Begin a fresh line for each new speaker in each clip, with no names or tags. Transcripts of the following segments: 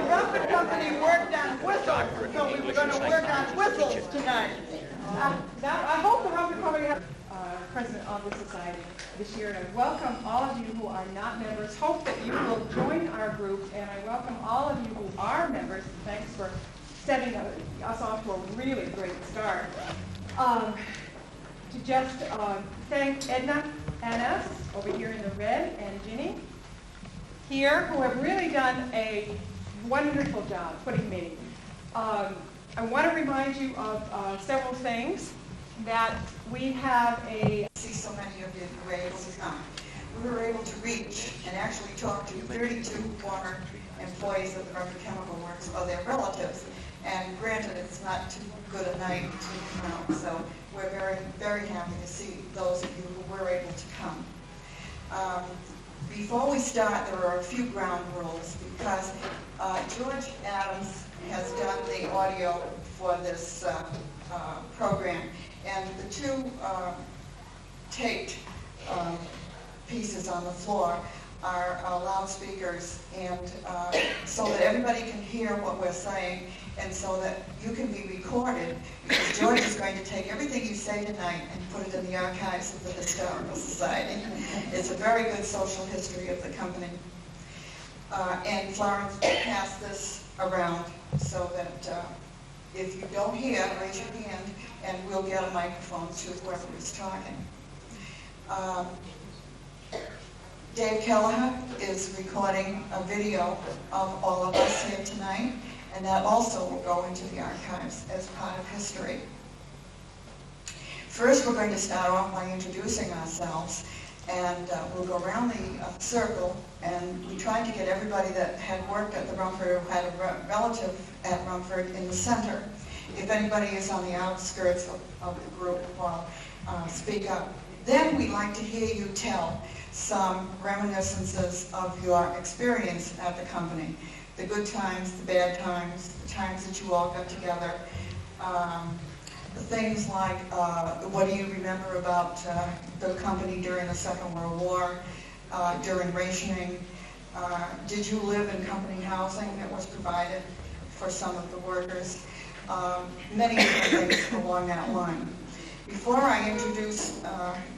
Rumford Company worked on whistles, so we were going to work on whistles tonight. Now, I hope the Rumford Company has president of the society this year, and I welcome all of you who are not members. Hope that you will join our group, and I welcome all of you who are members. Thanks for setting us off to a really great start. To just thank Edna Anna over here in the red, and Ginny here, who have really done a wonderful job putting me. I want to remind you of several things. That we have
see so many of you who were able to come. We were able to reach and actually talk to 32 former employees of the Rumford Chemical Works or their relatives. And granted, it's not too good a night to come out, so we're very, very happy to see those of you who were able to come. Before we start, there are a few ground rules because George Adams has done the audio for this program, and the two taped pieces on the floor are loudspeakers, and so that everybody can hear what we're saying, and so that you can be recorded, because George is going to take everything you say tonight and put it in the archives of the Historical Society. It's a very good social history of the company. And Florence will pass this around so that if you don't hear, raise your hand, and we'll get a microphone to whoever is talking. Dave Kelleher is recording a video of all of us here tonight, and that also will go into the archives as part of history. First, we're going to start off by introducing ourselves, and we'll go around the circle, and we tried to get everybody that had worked at the Rumford or had a relative at Rumford in the center. If anybody is on the outskirts of the group, speak up. Then we'd like to hear you tell some reminiscences of your experience at the company. The good times, the bad times, the times that you all got together. Things like, what do you remember about the company during the Second World War, during rationing? Did you live in company housing that was provided for some of the workers? Many different things along that line. Before I introduce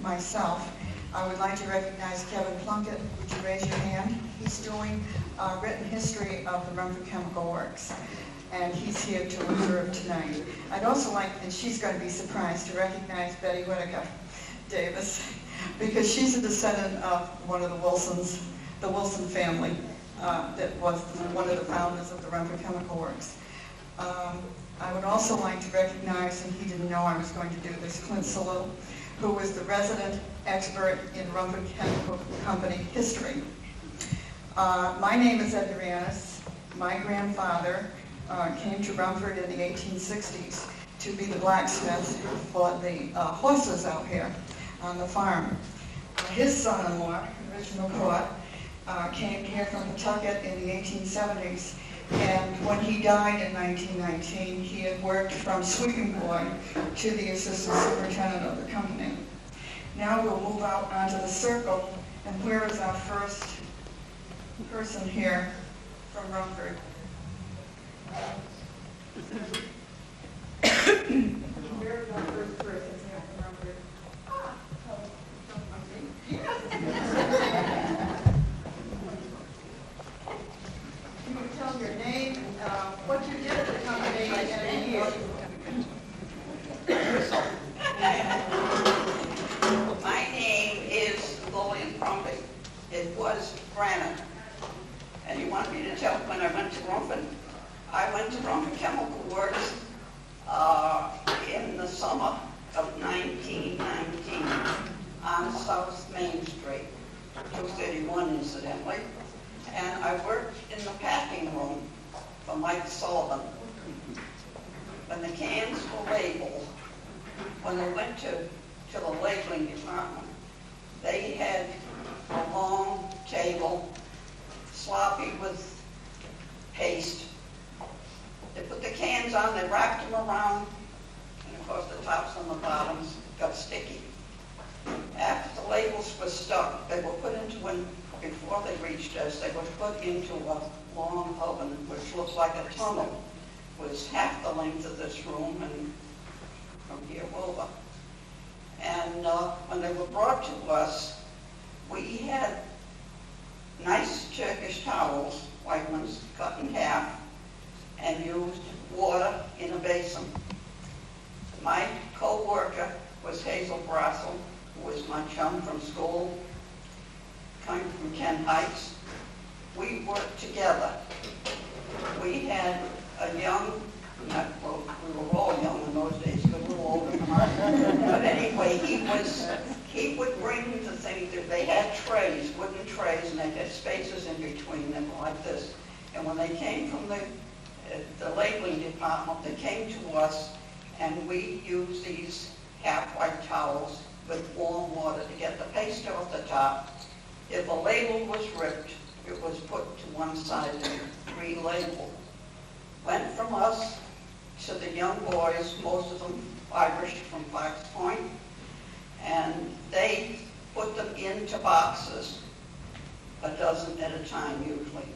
myself, I would like to recognize Kevin Plunkett. Would you raise your hand? He's doing written history of the Rumford Chemical Works, and he's here to observe tonight. I'd also like, and she's going to be surprised, to recognize Betty Whittaker Davis, because she's a descendant of one of the Wilsons, the Wilson family, that was one of the founders of the Rumford Chemical Works. I would also like to recognize, and he didn't know I was going to do this, Clint Salou, who was the resident expert in Rumford Chemical Company history. My name is Edna Annis. My grandfather came to Rumford in the 1860s to be the blacksmith for the horses out here on the farm. His son-in-law, Richard McCourt, came here from Pawtucket in the 1870s, and when he died in 1919, he had worked from sweeping boy to the assistant superintendent of the company. Now we'll move out onto the circle, and where is our first person here from Rumford? Where is our first person here from Rumford? You can tell your name, what you did at the company, and the year.
My name is Lillian Crumpy. It was Brannon. And you want me to tell when I went to Rumford? I went to Rumford Chemical Works in the summer of 1919 on South Main Street, 231 incidentally. And I worked in the packing room for Mike Sullivan. When the cans were labeled, when they went to the labeling department, stuck. They were put into before they reached us, they were put into a long oven, which looks like a tunnel. It was half the length of this room and from here over. And when they were brought to us, we had nice Turkish towels, white ones, cut in half, and used water in a basin. My co-worker was Hazel Brassel, who was my chum from school, coming from Kent Heights. We worked together. We had a young, well, we were all young in those days, but we were older than mine. But anyway, he would bring the things. They had trays, wooden trays, and they had spaces in between them like this. And when they came from the labeling department, they came to us, and we used these half-white towels with warm water to get the paste off the top. If a label was ripped, it was put to one side and relabeled. Went from us to the young boys, most of them Irish from Fox Point, and they put them into boxes, a dozen at a time usually.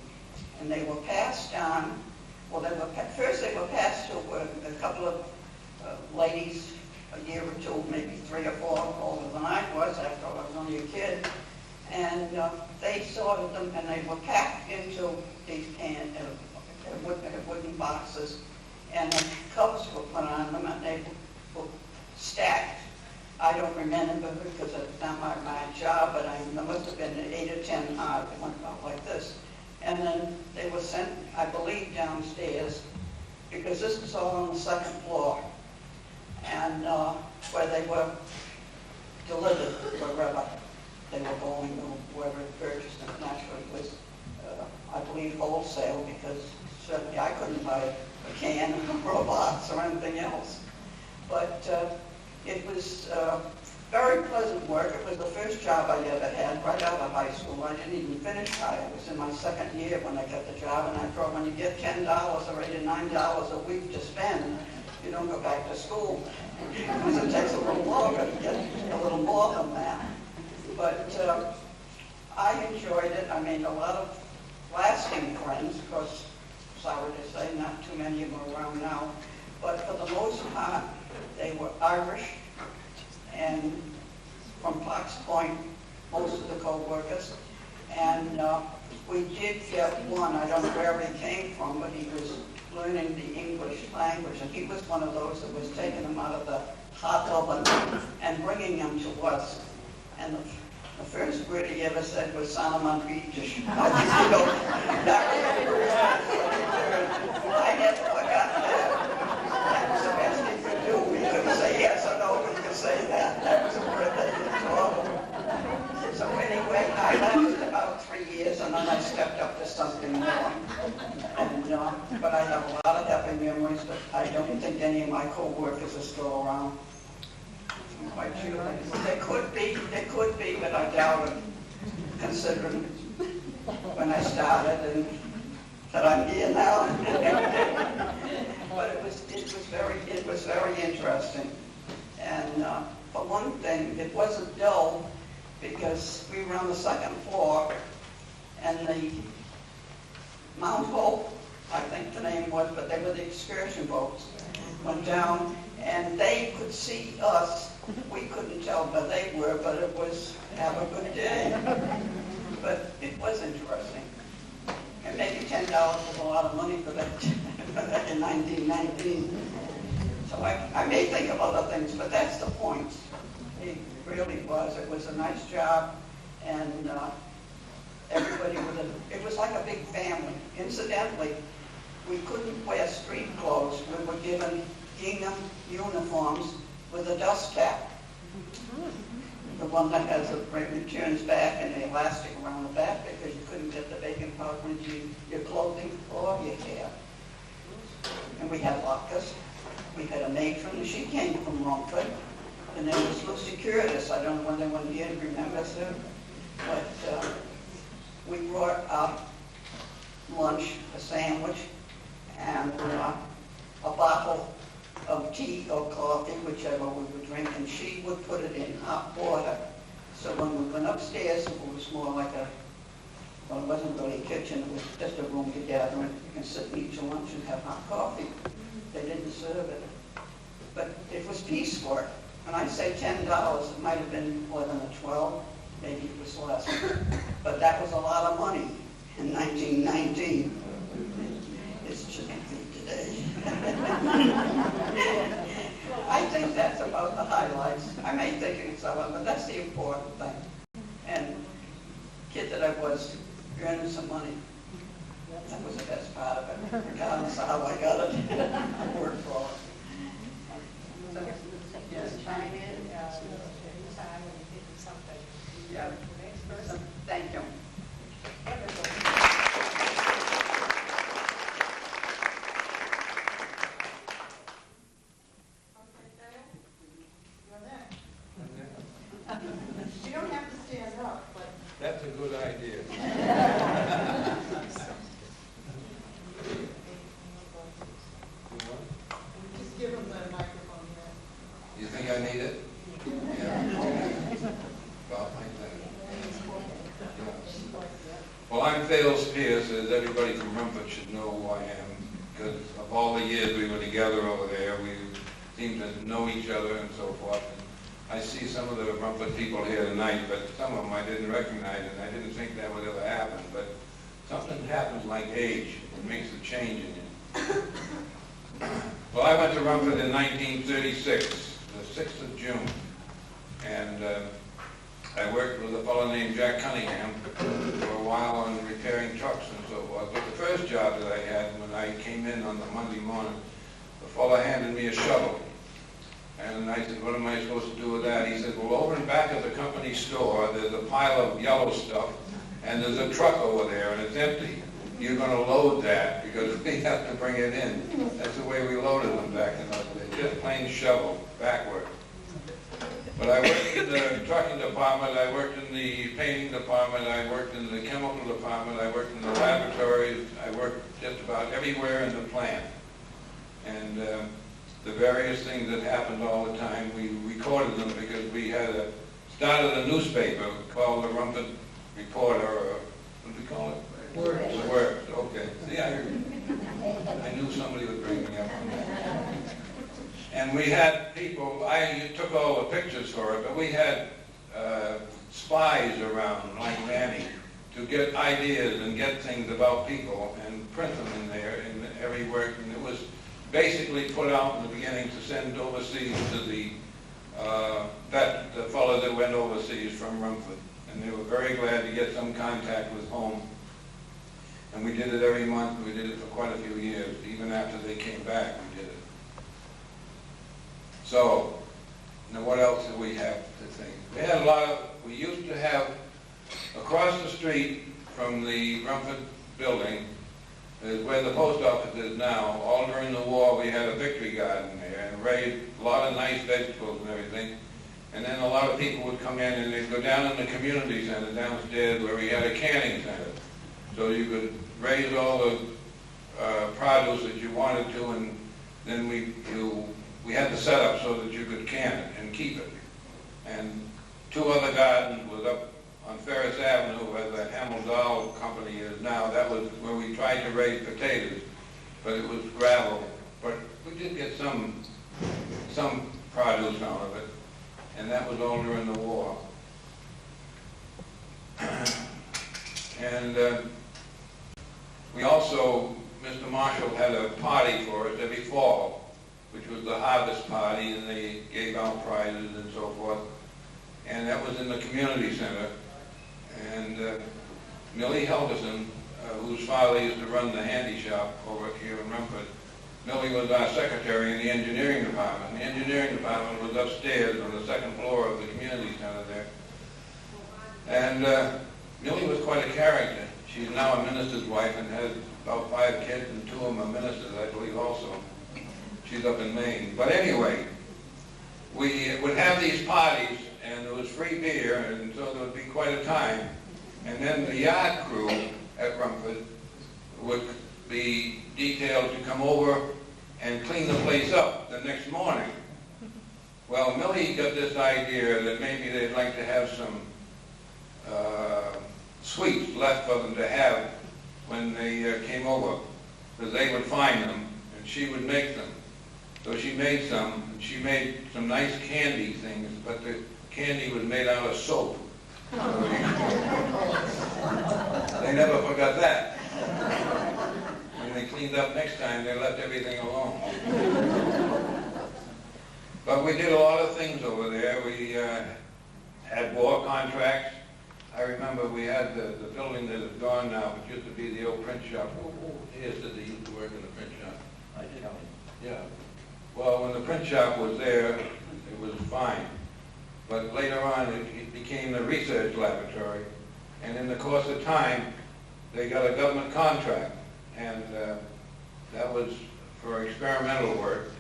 And they were passed on, well, first they were passed to a couple of ladies, a year or two, maybe 3 or 4 older than I was, after I was only a kid. And they sorted them, and they were packed into these wooden boxes, and the covers were put on them, and they were stacked. I don't remember because it's not my job, but there must have been 8 or 10 hard that went out like this. And then they were sent, I believe, downstairs, because this was all on the 2nd floor, and where they were delivered wherever they were going, or whoever purchased them. Naturally, it was, I believe, wholesale, because certainly I couldn't buy a can or a box or anything else. But it was very pleasant work. It was the first job I ever had right out of high school. I didn't even finish high. I was in my 2nd year when I got the job, and I thought when you get $10 or $8 or $9 a week to spend, you don't go back to school. Because it takes a little longer to get a little more than that. But I enjoyed it. I made a lot of lasting friends. Of course, sorry to say, not too many of them are around now. But for the most part, they were Irish, and from Fox Point, most of the co-workers. And we did get one, I don't know where he came from, but he was learning the English language, and he was one of those that was taking them out of the hot oven and bringing them to us. And the first word he ever said was Salomon Beach. I never forgot that. That was the best he could do. He couldn't say yes or no, but he could say that. That was a word that he could talk. So anyway, I lasted about 3 years, and then I stepped up to something more. And, but I have a lot of happy memories, but I don't think any of my co-workers are still around. I'm quite sure. They could be, but I doubt it, considering when I started and that I'm here now. But it was very interesting. And for one thing, it wasn't dull because we were on the 2nd floor, and the Mount Hope, I think the name was, but they were the excursion boats, went down, and they could see us. We couldn't tell where they were, but it was have a good day. But it was interesting. And maybe $10 was a lot of money for that in 1919. So I may think of other things, but that's the point. It really was. It was a nice job, and everybody it was like a big family. Incidentally, we couldn't wear street clothes. We were given gingham uniforms with a dust cap. The one that has a returns back and an elastic around the back, because you couldn't get the baking powder into your clothing or your hair. And we had lockers. We had a matron, and she came from Rumford. And there was Lucy Curtis. I don't know when they went here to remember her. But we brought up lunch, a sandwich, and a bottle of tea or coffee, whichever we would drink, and she would put it in hot water So when we went upstairs, it was more like well, it wasn't really a kitchen, it was just a room to gather in. You can sit and eat your lunch and have hot coffee. They didn't serve it. But it was piecework. When I say $10, it might have been more than a 12, maybe it was less. But that was a lot of money in 1919. It's chicken feed today. I think that's about the highlights. I may think of some, but that's the important thing. And kid that I was, earning some money. That was the best part of it, regardless of how I got it. I worked for it.
Just chime in anytime when you think of something.
Yeah.
The next person.
Thank you.
You don't have to stand up, but
That's a good idea.
just give them the microphone here.
You think I need it? Yeah. About like that. Yeah. Well, I'm Thales Pierce, as everybody from Rumford should know who I am, because of all the years we were together over there, we seemed to know each other and so forth. And I see some of the Rumford people here tonight, but some of them I didn't recognize, and I didn't think that would ever happen. But something happens like age, it makes a change in you. Well, I went to Rumford in 1936, the 6th of June, and I worked with a fellow named Jack Cunningham for a while on repairing trucks and so forth. But the first job that I had when I came in on the Monday morning, the fellow handed me a shovel. And I said, what am I supposed to do with that? He said, well, over in back of the company store, there's a pile of yellow stuff, and there's a truck over there, and it's empty. You're going to load that, because we have to bring it in. That's the way we loaded them back in those days, just plain shovel, backward. But I worked in the trucking department, I worked in the painting department, I worked in the chemical department, I worked in the laboratories, I worked just about everywhere in the plant. And the various things that happened all the time, we recorded them because we had started a newspaper called the Rumford Reporter, or what do we call it? Words. Words, okay. See, I knew somebody would bring me up on that. And we had people, I took all the pictures for it, but we had spies around like Manny to get ideas and get things about people and print them in there in every work. And it was basically put out in the beginning to send overseas to the fellows that went overseas from Rumford. And they were very glad to get some contact with home. And we did it every month. We did it for quite a few years. Even after they came back, we did it. So, now what else do we have to think? We had a lot of, we used to have, across the street from the Rumford building, is where the post office is now. All during the war, we had a victory garden there and raised a lot of nice vegetables and everything. And then a lot of people would come in and they'd go down in the community center downstairs where we had a canning center. So you could raise all the produce that you wanted to, and then we had the setup so that you could can it and keep it. And two other gardens was up on Ferris Avenue where the Hamel-Dahl company is now. That was where we tried to raise potatoes, but it was gravel. But we did get some produce out of it, and that was all during the war. And we also, Mr. Marshall had a party for us every fall, which was the harvest party, and they gave out prizes and so forth. And that was in the community center. And Millie Helgeson, whose father used to run the handy shop over here in Rumford, Millie was our secretary in the engineering department. And the engineering department was upstairs on the second floor of the community center there. And Millie was quite a character. She's now a minister's wife and has about 5 kids, and 2 of them are ministers, I believe, also. She's up in Maine. But anyway, we would have these parties, and there was free beer, and so there would be quite a time. And then the yard crew at Rumford would be detailed to come over and clean the place up the next morning. Well, Millie got this idea that maybe they'd like to have some sweets left for them to have when they came over, because they would find them and she would make them. So she made some, and she made some nice candy things, but the candy was made out of soap. They never forgot that. When they cleaned up next time, they left everything alone. But we did a lot of things over there. We had war contracts. I remember we had the building that is gone now, which used to be the old print shop. Who here said they used to work in the print shop?
I did.
Yeah. Well, when the print shop was there, it was fine. But later on, it became the research laboratory. And in the course of time, they got a government contract. And that was for experimental work.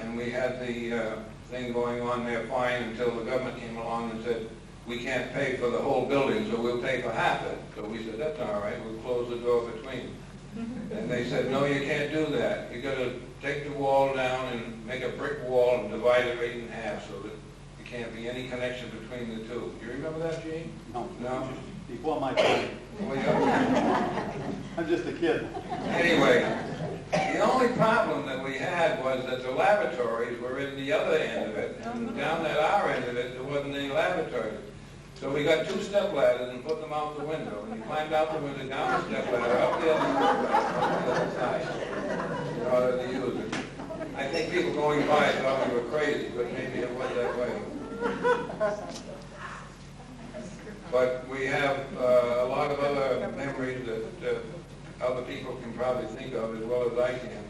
And we had the thing going on there fine until the government came along and said, we can't pay for the whole building, so we'll pay for half it. So we said, that's all right, we'll close the door between. And they said, no, you can't do that. You got to take the wall down and make a brick wall and divide it right in half so that there can't be any connection between the two. You remember that, Gene?
No.
No?
Before my time.
Well, yeah.
I'm just a kid.
Anyway, the only problem that we had was that the laboratories were in the other end of it. And down at our end of it, there wasn't any laboratories. So we got 2 step ladders and put them out the window. And you climbed out the window, down the step ladder, up the other side, in order to use it. I think people going by thought we were crazy, but maybe it was that way. But we have a lot of other memories that other people can probably think of as well as I can.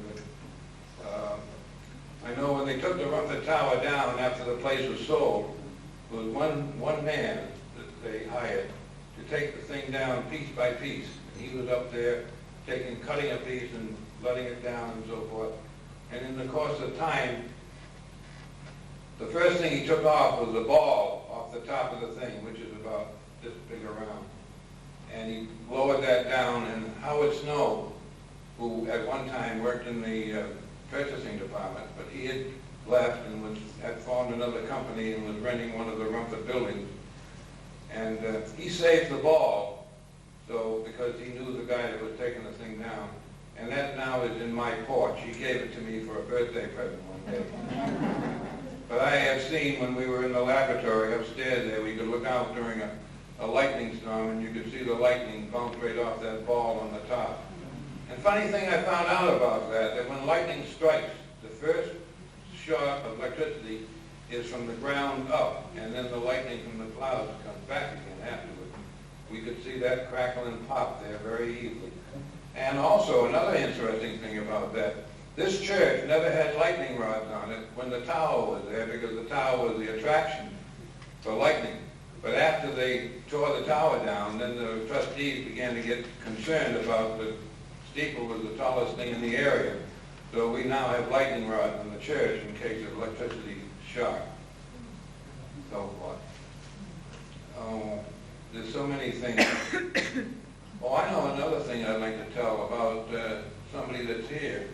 But I know when they took the Rumford Tower down after the place was sold, there was one man that they hired to take the thing down piece by piece. And he was up there cutting a piece and letting it down and so forth. And in the course of time, the first thing he took off was the ball off the top of the thing, which is about this big around. And he lowered that down, and Howard Snow, who at one time worked in the purchasing department, but he had left and had formed another company and was renting one of the Rumford buildings. And he saved the ball, so because he knew the guy that was taking the thing down. And that now is in my porch. He gave it to me for a birthday present one day. But I have seen when we were in the laboratory upstairs there, we could look out during a lightning storm and you could see the lightning bounce right off that ball on the top. And funny thing I found out about that when lightning strikes, the first shot of electricity is from the ground up, and then the lightning from the clouds comes back again afterward. We could see that crackle and pop there very easily. And also another interesting thing about that, this church never had lightning rods on it when the tower was there, because the tower was the attraction for lightning. But after they tore the tower down, then the trustees began to get concerned about the steeple was the tallest thing in the area. So we now have lightning rods in the church in case of electricity shock. So forth. Oh, there's so many things. Oh, I know another thing I'd like to tell about somebody that's here.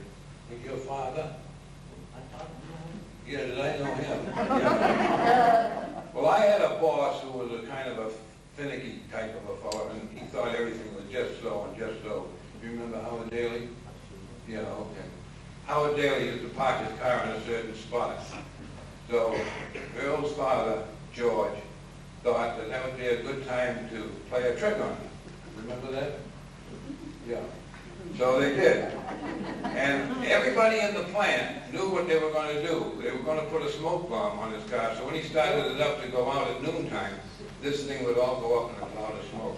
Like your father? Yeah, did I know him? Yeah. Well, I had a boss who was a kind of a finicky type of a fellow, and he thought everything was just so and just so. You remember Howard Daly? Yeah, okay. Howard Daly used to park his car in a certain spot. So Earl's father, George, thought that that would be a good time to play a trick on him. Remember that? Yeah. So they did. And everybody in the plant knew what they were going to do. They were going to put a smoke bomb on his car. So when he started it up to go out at noontime, this thing would all go up in a cloud of smoke.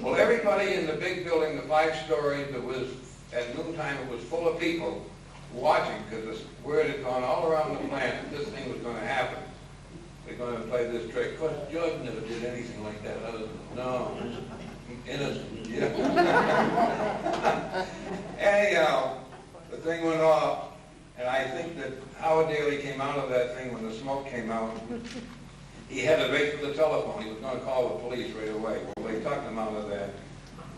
Well, everybody in the big building, the 5 stories, that was at noontime, it was full of people watching, because the word had gone all around the plant that this thing was going to happen. They're going to play this trick. Of course, George never did anything like that. Other than, no, innocent. Yeah. Anyhow, the thing went off, and I think that Howard Daly came out of that thing when the smoke came out. He had to wait for the telephone. He was going to call the police right away. Well, they talked him out of that,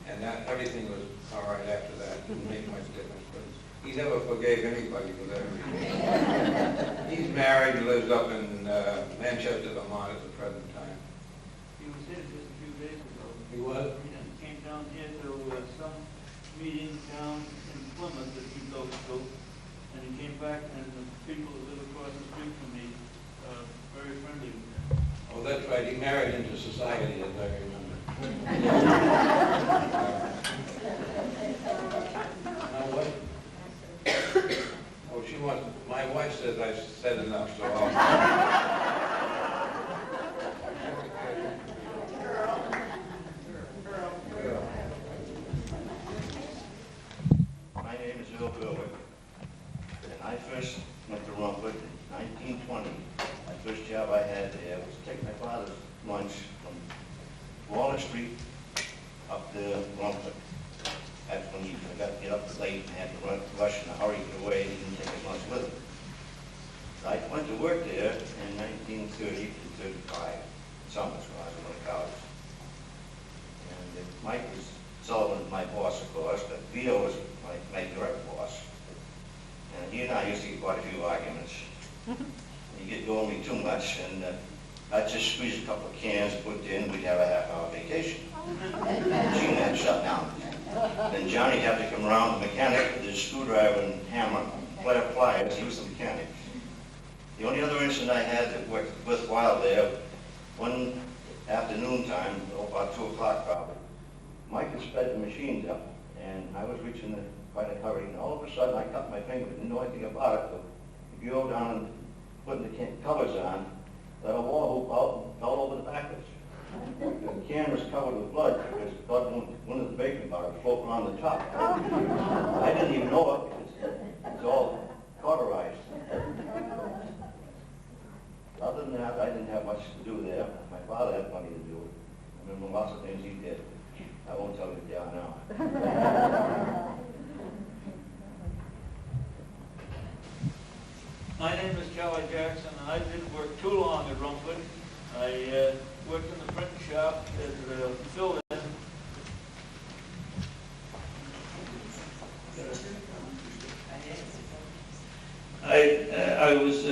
and that everything was all right after that. It didn't make much difference. But He never forgave anybody for that reason. He's married, lives up in Manchester, Vermont at the present time.
He was here just a few days ago.
He was?
He came down here to some meeting down in Plymouth that he goes to, and he came back, and the people that live across the street from me are very friendly with him.
Oh, that's right, he married into society, as I remember. Now what? Oh, she wants, my wife says I've said enough, so I'll...
My name is Earl Berwick, and I first went to Rumford in 1920. My first job I had there was to take my father's lunch from Waller Street up to Rumford. That's when he forgot to get up late and had to rush in a hurry to get away. He didn't take his lunch with him. So I went to work there in 1930 to 35, summers when I was going to college. And Mike was Sullivan was my boss, of course, but Vito was my direct boss. And he and I used to get quite a few arguments. He'd get going me too much, and I'd just squeeze a couple of cans, put it in, we'd have a half-hour vacation. The machine had shut down. Then Johnny'd have to come around, the mechanic, with his screwdriver and hammer, pliers, he was the mechanic. The only other incident I had that worked worthwhile there, one afternoon time, about 2 o'clock probably, Mike had sped the machines up, and I was reaching quite a hurry, and all of a sudden I cut my finger, didn't know anything about it, so if you go down and putting the covers on, that wall hoop out fell over the backwards. The can was covered with blood because one of the baking bars floating on the top. I didn't even know it because it's all cauterized. Other than that, I didn't have much to do there. My father had plenty to do. I remember lots of things he did. I won't tell you what they are now.
My name is Charlie Jackson, and I didn't work too long at Rumford. I worked in the printing shop as a fill-in. I was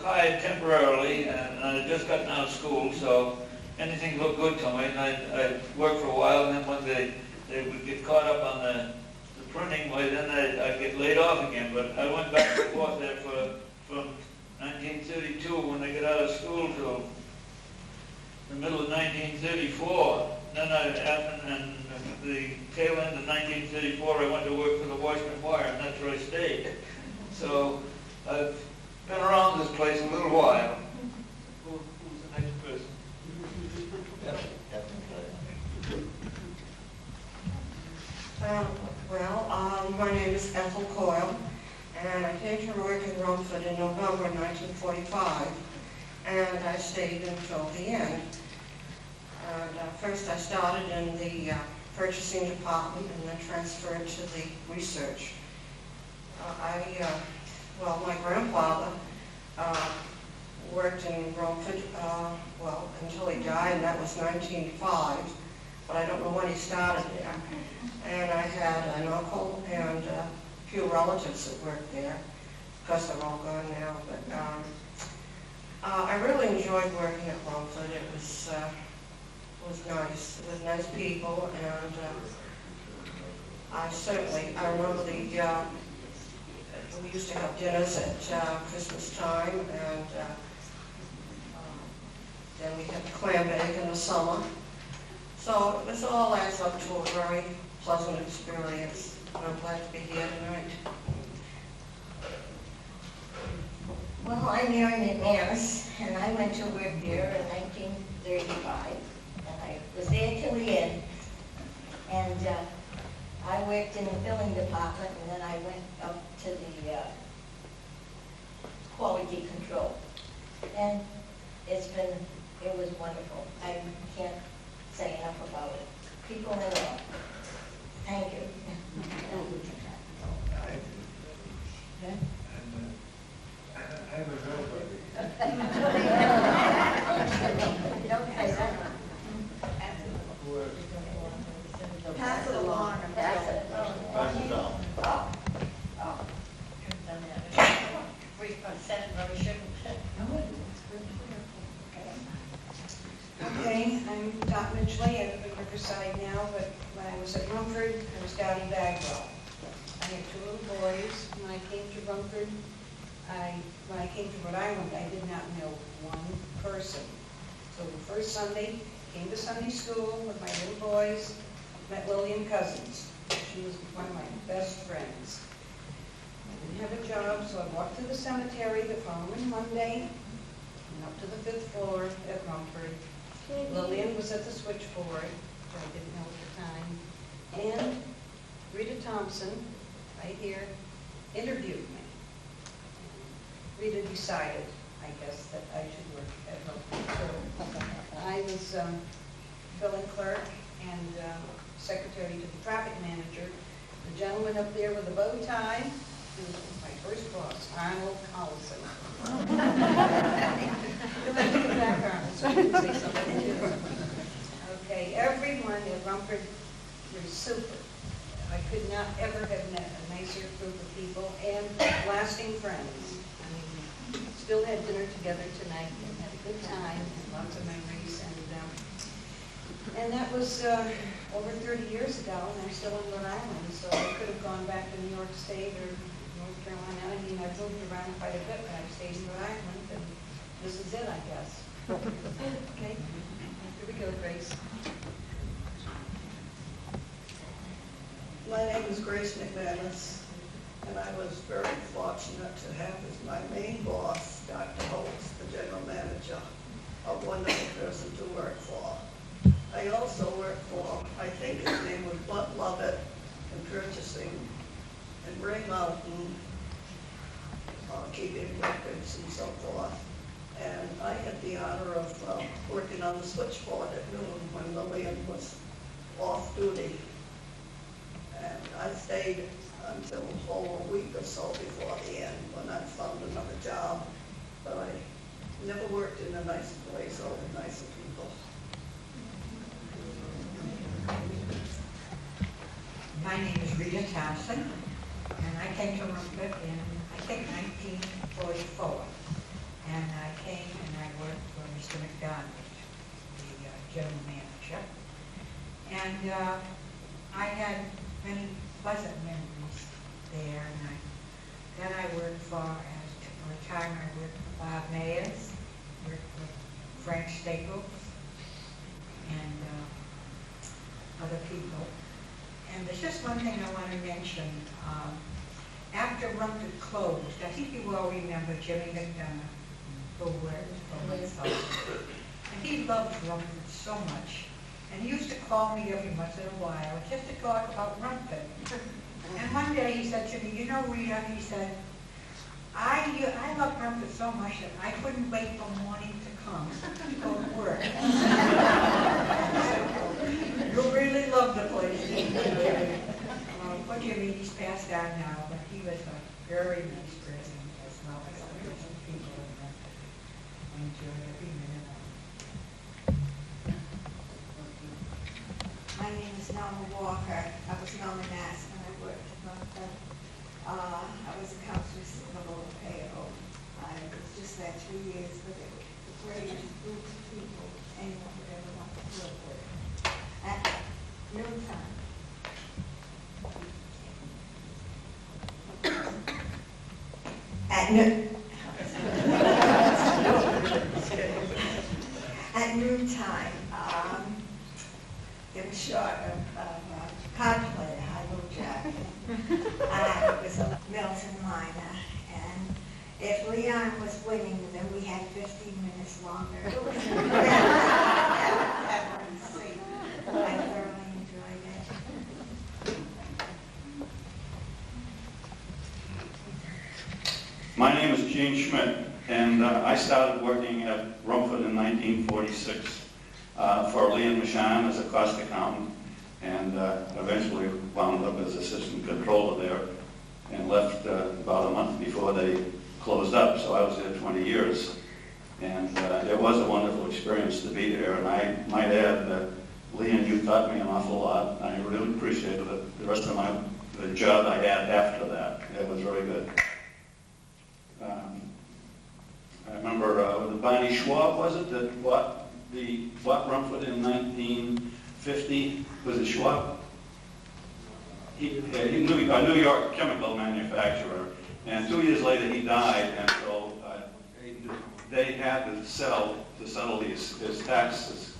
hired temporarily, and I had just gotten out of school, so anything looked good to me. And I worked for a while, and then when they would get caught up on the printing, well, then I'd get laid off again. But I went back and forth there from 1932 when I got out of school till the middle of 1934. Then in the tail end of 1934, I went to work for the Washington Wire, and that's where I stayed. So I've been around this place a little while. Who's the next person?
My name is Ethel Coyle, and I came to work in Rumford in November 1945, and I stayed until the end. And first I started in the purchasing department and then transferred to the research. My grandfather worked in Rumford, until he died, and that was 1905, but I don't know when he started there. And I had an uncle and a few relatives that worked there. Of course, they're all gone now, but I really enjoyed working at Rumford. It was nice. It was nice people, and I remember we used to have dinners at Christmas time, and then we had clam bake in the summer. So it was all adds up to a very pleasant experience. I'm glad to be here tonight.
Well, I'm Mary McManus, and I went to work there in 1935, and I was there till the end. And I worked in the filling department, and then I went up to the quality control. And it was wonderful. I can't say enough about it. People in all. Thank you.
I haven't heard about it.
Pass it along. Pass it.
Pass it down.
I'm Dot Midgley. I live in Riverside now, but when I was at Rumford, I was Dottie Bagwell. I had 2 little boys. When I came to Rumford, when I came to Rhode Island, I did not know one person. So the first Sunday, came to Sunday school with my little boys, met Lillian Cousins. She was one of my best friends. I didn't have a job, so I walked to the cemetery the following Monday, and up to the 5th floor at Rumford. Lillian was at the switchboard, which I didn't know at the time, and Rita Thompson, right here, interviewed me. Rita decided, I guess, that I should work at Rumford. So I was filling clerk and secretary to the traffic manager. The gentleman up there with the bow tie, who was my first boss, Arnold Collison. Okay, everyone at Rumford was super. I could not ever have met a nicer group of people and lasting friends. I mean, we still had dinner together tonight and had a good time and lots of memories. And that was over 30 years ago, and I'm still in Rhode Island, so I could have gone back to New York State or North Carolina. I mean, I've moved around quite a bit, but I've stayed in Rhode Island, and this is it, I guess. Okay, here we go, Grace.
My name is Grace McManus, and I was very fortunate to have as my main boss, Dr. Holtz, the general manager, a wonderful person to work for. I also worked for, I think his name was Blunt Lovett in purchasing, and Ray Mountain, keeping records and so forth. And I had the honor of working on the switchboard at noon when Lillian was off duty. And I stayed until a week or so before the end when I found another job. But I never worked in a nicer place or with nicer people.
My name is Rita Thompson, and I came to Rumford in, I think, 1944. And I came and I worked for Mr. McDonald, the general manager. And I had many pleasant memories there. And then I worked for a time I worked for Bob Mayers, worked for Frank Staples, and other people. And there's just one thing I want to mention. After Rumford closed, I think you all remember Jimmy McDonough, who worked for myself. And he loved Rumford so much. And he used to call me every once in a while just to talk about Rumford. And one day he said to me, you know, Rita, he said, I love Rumford so much that I couldn't wait for morning to come to go to work. You really love the place. Poor Jimmy, he's passed on now, but he was a very nice person as well as others people in Rumford. I enjoyed every minute of it.
My name is Norma Walker. I was Norma Nass when I worked at Rumford. I was a accounts receivable and payroll. I was just there 3 years, but it was the greatest group of people anyone would ever want to work with. At noontime. At noontime, it was short of card player, high low jack. I was a Milton minor, and if Leon was winning, then we had 15 minutes longer. I thoroughly enjoyed it.
My name is Gene Schmidt, and I started working at Rumford in 1946 for Lee and Michon as a cost accountant, and eventually wound up as assistant controller there, and left about a month before they closed up, so I was there 20 years. And it was a wonderful experience to be there, and I might add that Lee and you taught me an awful lot. I really appreciated it. The rest of the job I had after that, it was very good. I remember Barney Schwab, was it, that bought Rumford in 1950. Was it Schwab? He knew a New York chemical manufacturer, and 2 years later he died, and so they had to settle his taxes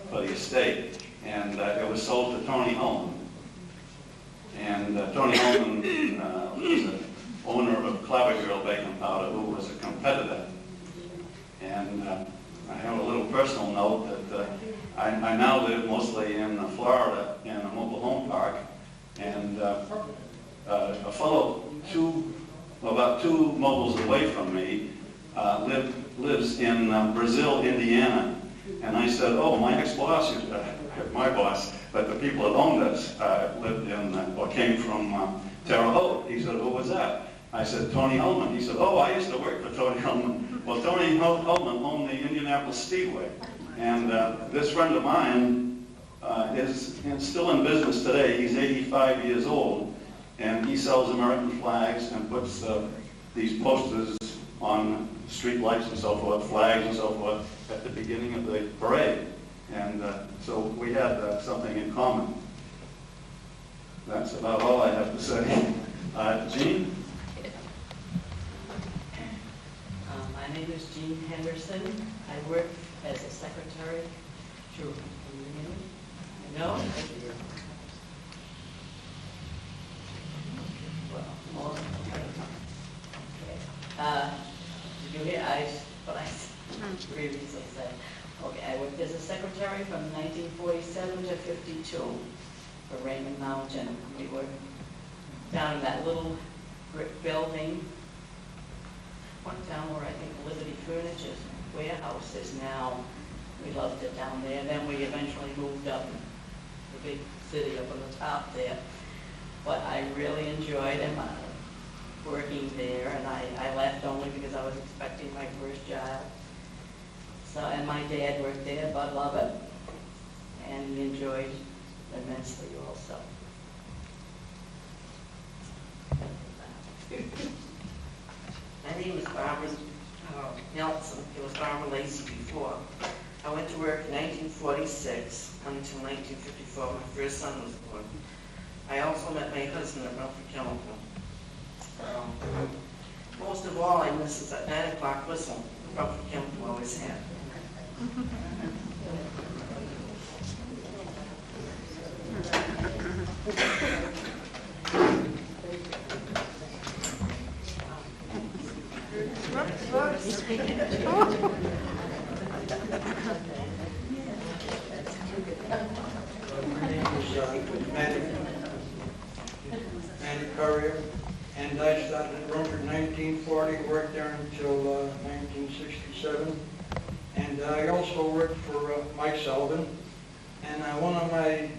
for the estate, and it was sold to Tony Holman. And Tony Holman was the owner of Clever Girl Baking Powder, who was a competitor. And I have a little personal note that I now live mostly in Florida in a mobile home park, and a fellow about 2 mobiles away from me lives in Brazil, Indiana. And I said, oh, my ex-boss, my boss, but the people that owned us lived in, or came from Terre Haute. He said, who was that? I said, Tony Holman. He said, oh, I used to work for Tony Holman. Well, Tony Holman owned the Indianapolis Speedway. And this friend of mine is still in business today. He's 85 years old, and he sells American flags and puts these posters on street lights and so forth, flags and so forth, at the beginning of the parade. And so we had something in common. That's about all I have to say. Jean?
My name is Jean Henderson. I work as a secretary to no? Well, did you hear what I previously said? Okay, I worked as a secretary from 1947 to 52 for Raymond Mountain. We were down in that little brick building, one down where I think Liberty Furniture's warehouse is now. We loved it down there. Then we eventually moved up the big city up on the top there. But I really enjoyed it, working there, and I left only because I was expecting my first child. So, and my dad worked there, Bud Lovett, and he enjoyed immensely also.
My name is Barbara Nelson. It was Barbara Lacey before. I went to work in 1946 until 1954. My first son was born. I also met my husband at Rumford Chemical. Most of all, I miss is that 9 o'clock whistle Rumford Chemical always had.
Manny Courier, and I started at Rumford in 1940, worked there until 1967, and I also worked for Mike Sullivan. And one of my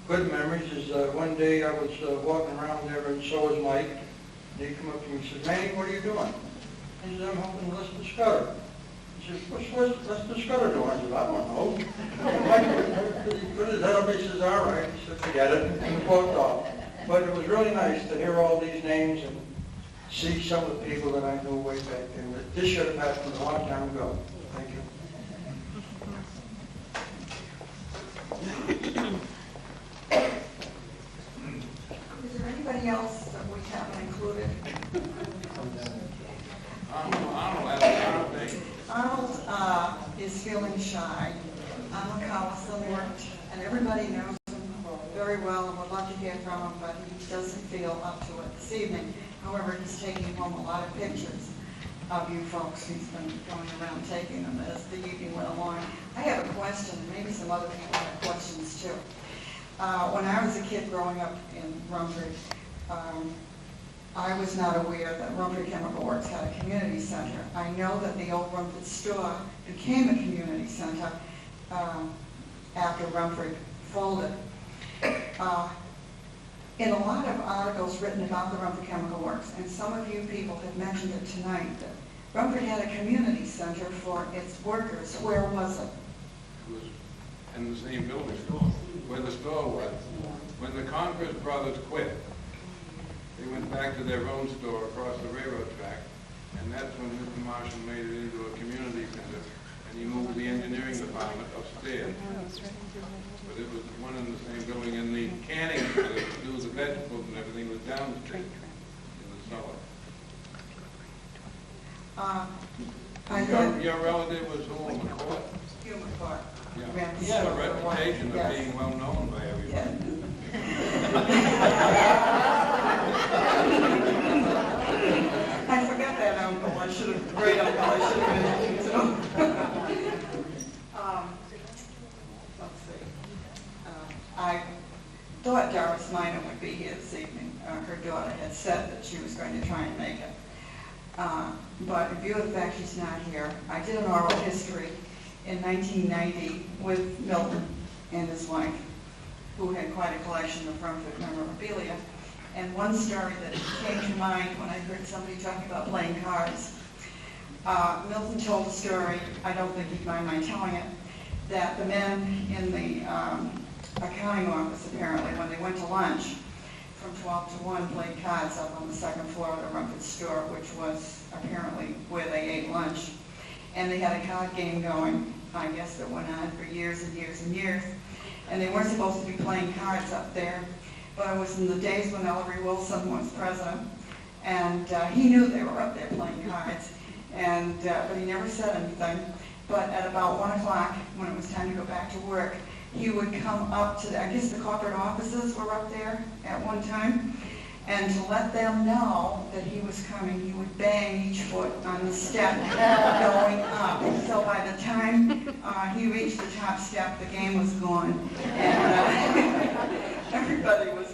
good memories is one day I was walking around there, and so was Mike. And he came up to me and said, "Manny, what are you doing?" He said, "I'm helping Lester Scudder." He said, "What's Lester Scudder doing?" I said, "I don't know." He put his head up, he says, "All right." He said, "Forget it," and we walked off. But it was really nice to hear all these names and see some of the people that I knew way back then. This should have happened a long time ago. Thank you.
Is there anybody else that we haven't included? Arnold is feeling shy. Arnold Collison worked, and everybody knows him very well and would love to hear from him, but he doesn't feel up to it this evening. However, he's taking home a lot of pictures of you folks. He's been going around taking them as the evening went along. I have a question, and maybe some other people have questions too. When I was a kid growing up in Rumford, I was not aware that Rumford Chemical Works had a community center. I know that the old Rumford store became a community center after Rumford folded. In a lot of articles written about the Rumford Chemical Works, and some of you people have mentioned it tonight, that Rumford had a community center for its workers. Where was it?
It was in the same building where the store was. When the Converse brothers quit, they went back to their own store across the railroad track, and that's when Mr. Marshall made it into a community center, and he moved the engineering department upstairs. But it was one in the same building, and the canning to do the vegetables and everything was downstairs in the cellar. Your relative was who on the court?
Hugh McCart.
Yeah. He had a reputation of being well known by everybody.
I forgot that uncle. I should have, great uncle, I should have mentioned to him. Let's see. I thought Doris Minor would be here this evening. Her daughter had said that she was going to try and make it. But in view of the fact she's not here, I did an oral history in 1990 with Milton and his wife, who had quite a collection of Rumford memorabilia. And one story that came to mind when I heard somebody talking about playing cards, Milton told a story, I don't think he'd mind my telling it, that the men in the accounting office, apparently, when they went to lunch, from 12 to 1, played cards up on the second floor of the Rumford store, which was apparently where they ate lunch. And they had a card game going, I guess, that went on for years and years and years. And they weren't supposed to be playing cards up there, but it was in the days when Ellery Wilson was president, and he knew they were up there playing cards, and but he never said anything. But at about 1 o'clock, when it was time to go back to work, he would come up to I guess the corporate offices were up there at one time, and to let them know that he was coming, he would bang each foot on the step going up. So by the time he reached the top step, the game was gone, and everybody was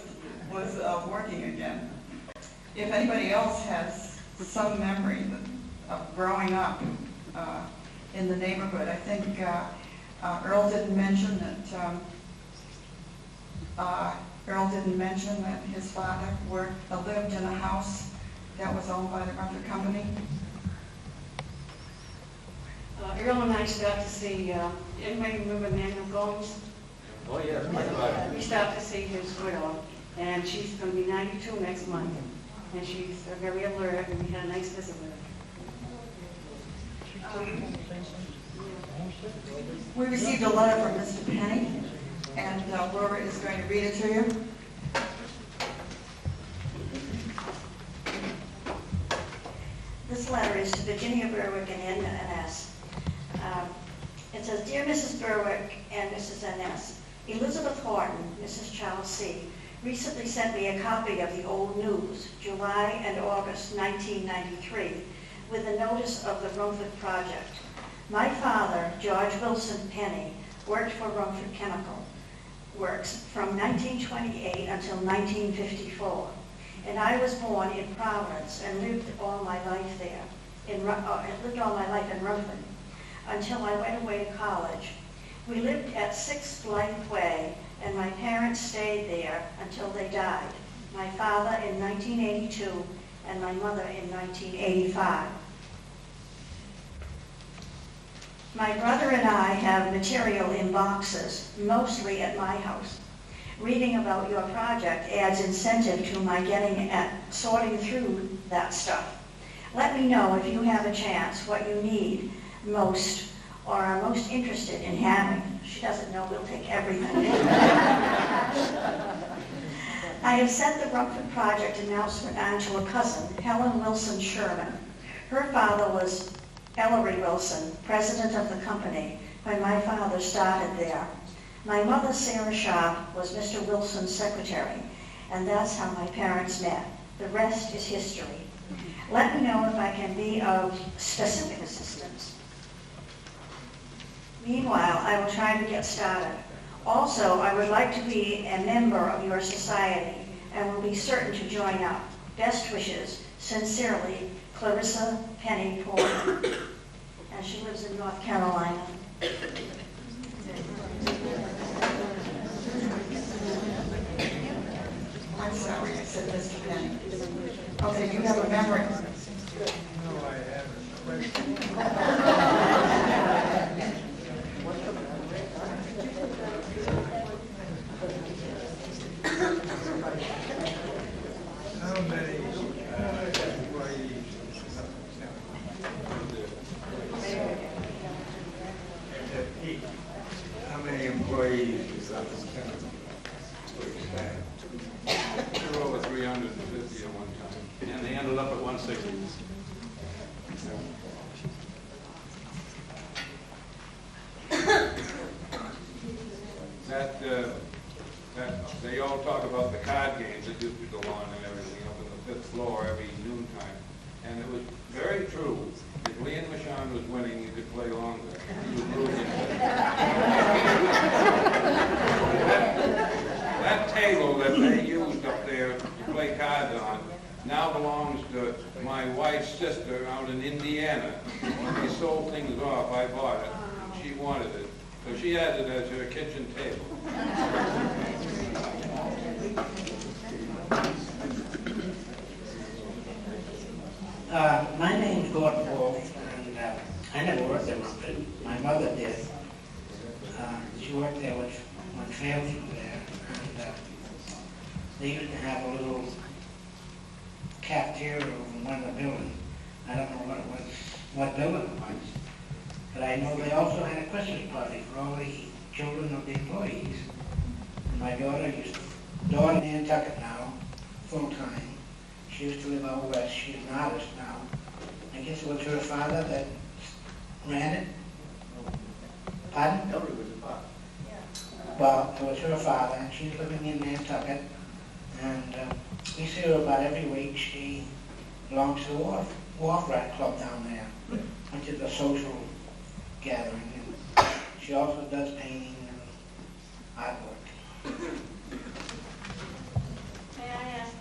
working again. If anybody else has some memory of growing up in the neighborhood, I think Earl didn't mention that his father lived in a house that was owned by the Rumford Company.
Earl and I stopped to see, anybody remember Manuel Gomes?
Oh, yeah.
We stopped to see his widow, and she's going to be 92 next month, and she's very alert, and we had a nice visit with her.
We received a letter from Mr. Penny, and Laura is going to read it to you.
This letter is to Virginia Berwick and Edna N.S. It says, Dear Mrs. Berwick and Mrs. N.S., Elizabeth Horton, Mrs. Charles C., recently sent me a copy of the old news, July and August 1993, with a notice of the Rumford project. My father, George Wilson Penny, worked for Rumford Chemical Works from 1928 until 1954, and I was born in Providence and lived all my life there. Lived all my life in Rumford until I went away to college. We lived at 6 Blythe Way, and my parents stayed there until they died. My father in 1982 and my mother in 1985. My brother and I have material in boxes, mostly at my house. Reading about your project adds incentive to my getting at sorting through that stuff. Let me know if you have a chance what you need most or are most interested in having. She doesn't know we'll take everything. I have sent the Rumford project announcement on to a cousin, Helen Wilson Sherman. Her father was Ellery Wilson, president of the company, when my father started there. My mother, Sarah Sharp, was Mr. Wilson's secretary, and that's how my parents met. The rest is history. Let me know if I can be of specific assistance. Meanwhile, I will try to get started. Also, I would like to be a member of your society and will be certain to join up. Best wishes, sincerely, Clarissa Penny Porter. And she lives in North Carolina.
I'm sorry, I said Mr. Penny. Okay, you have a memory.
No, I haven't. How many employees?
employees. There were over 350 at one time, and they ended up at 160. They all talk about the card games that used to go on and everything up on the 5th floor every noontime. And it was very true. If Leon Michon was winning, you could play longer. He was losing. That table that they used up there to play cards on now belongs to my wife's sister out in Indiana. When they sold things off, I bought it. She wanted it. So she has it as her kitchen table.
My name's Gordon Wolf, and I never worked at Rumford. My mother did. She worked there when family was there, and they used to have a little cafeteria over in one of the buildings. I don't know what it was, what building it was, but I know they also had a Christmas party for all the children of the employees. And my daughter in Nantucket now, full-time. She used to live out west. She's an artist now. I guess it was her father that ran it. Pardon? Well, it was her father, and she's living in Nantucket. And we see her about every week. She belongs to the Wharf Rat Club down there, which is a social gathering. And she also does painting and artwork.
May I ask,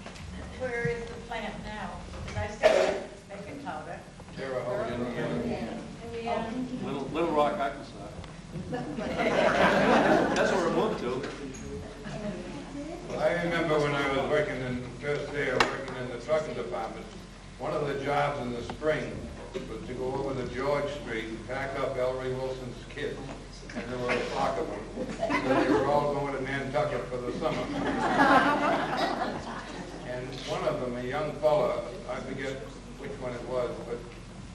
where is the plant now? Because I stayed at baking powder.
Terre Haute, Indiana.
Little Rock, Arkansas. That's where we moved to.
I remember when I was working first day working in the trucking department, one of the jobs in the spring was to go over to George Street and pack up Ellery Wilson's kids. And there were a flock of them. And they were all going to Nantucket for the summer. And one of them, a young fella, I forget which one it was, but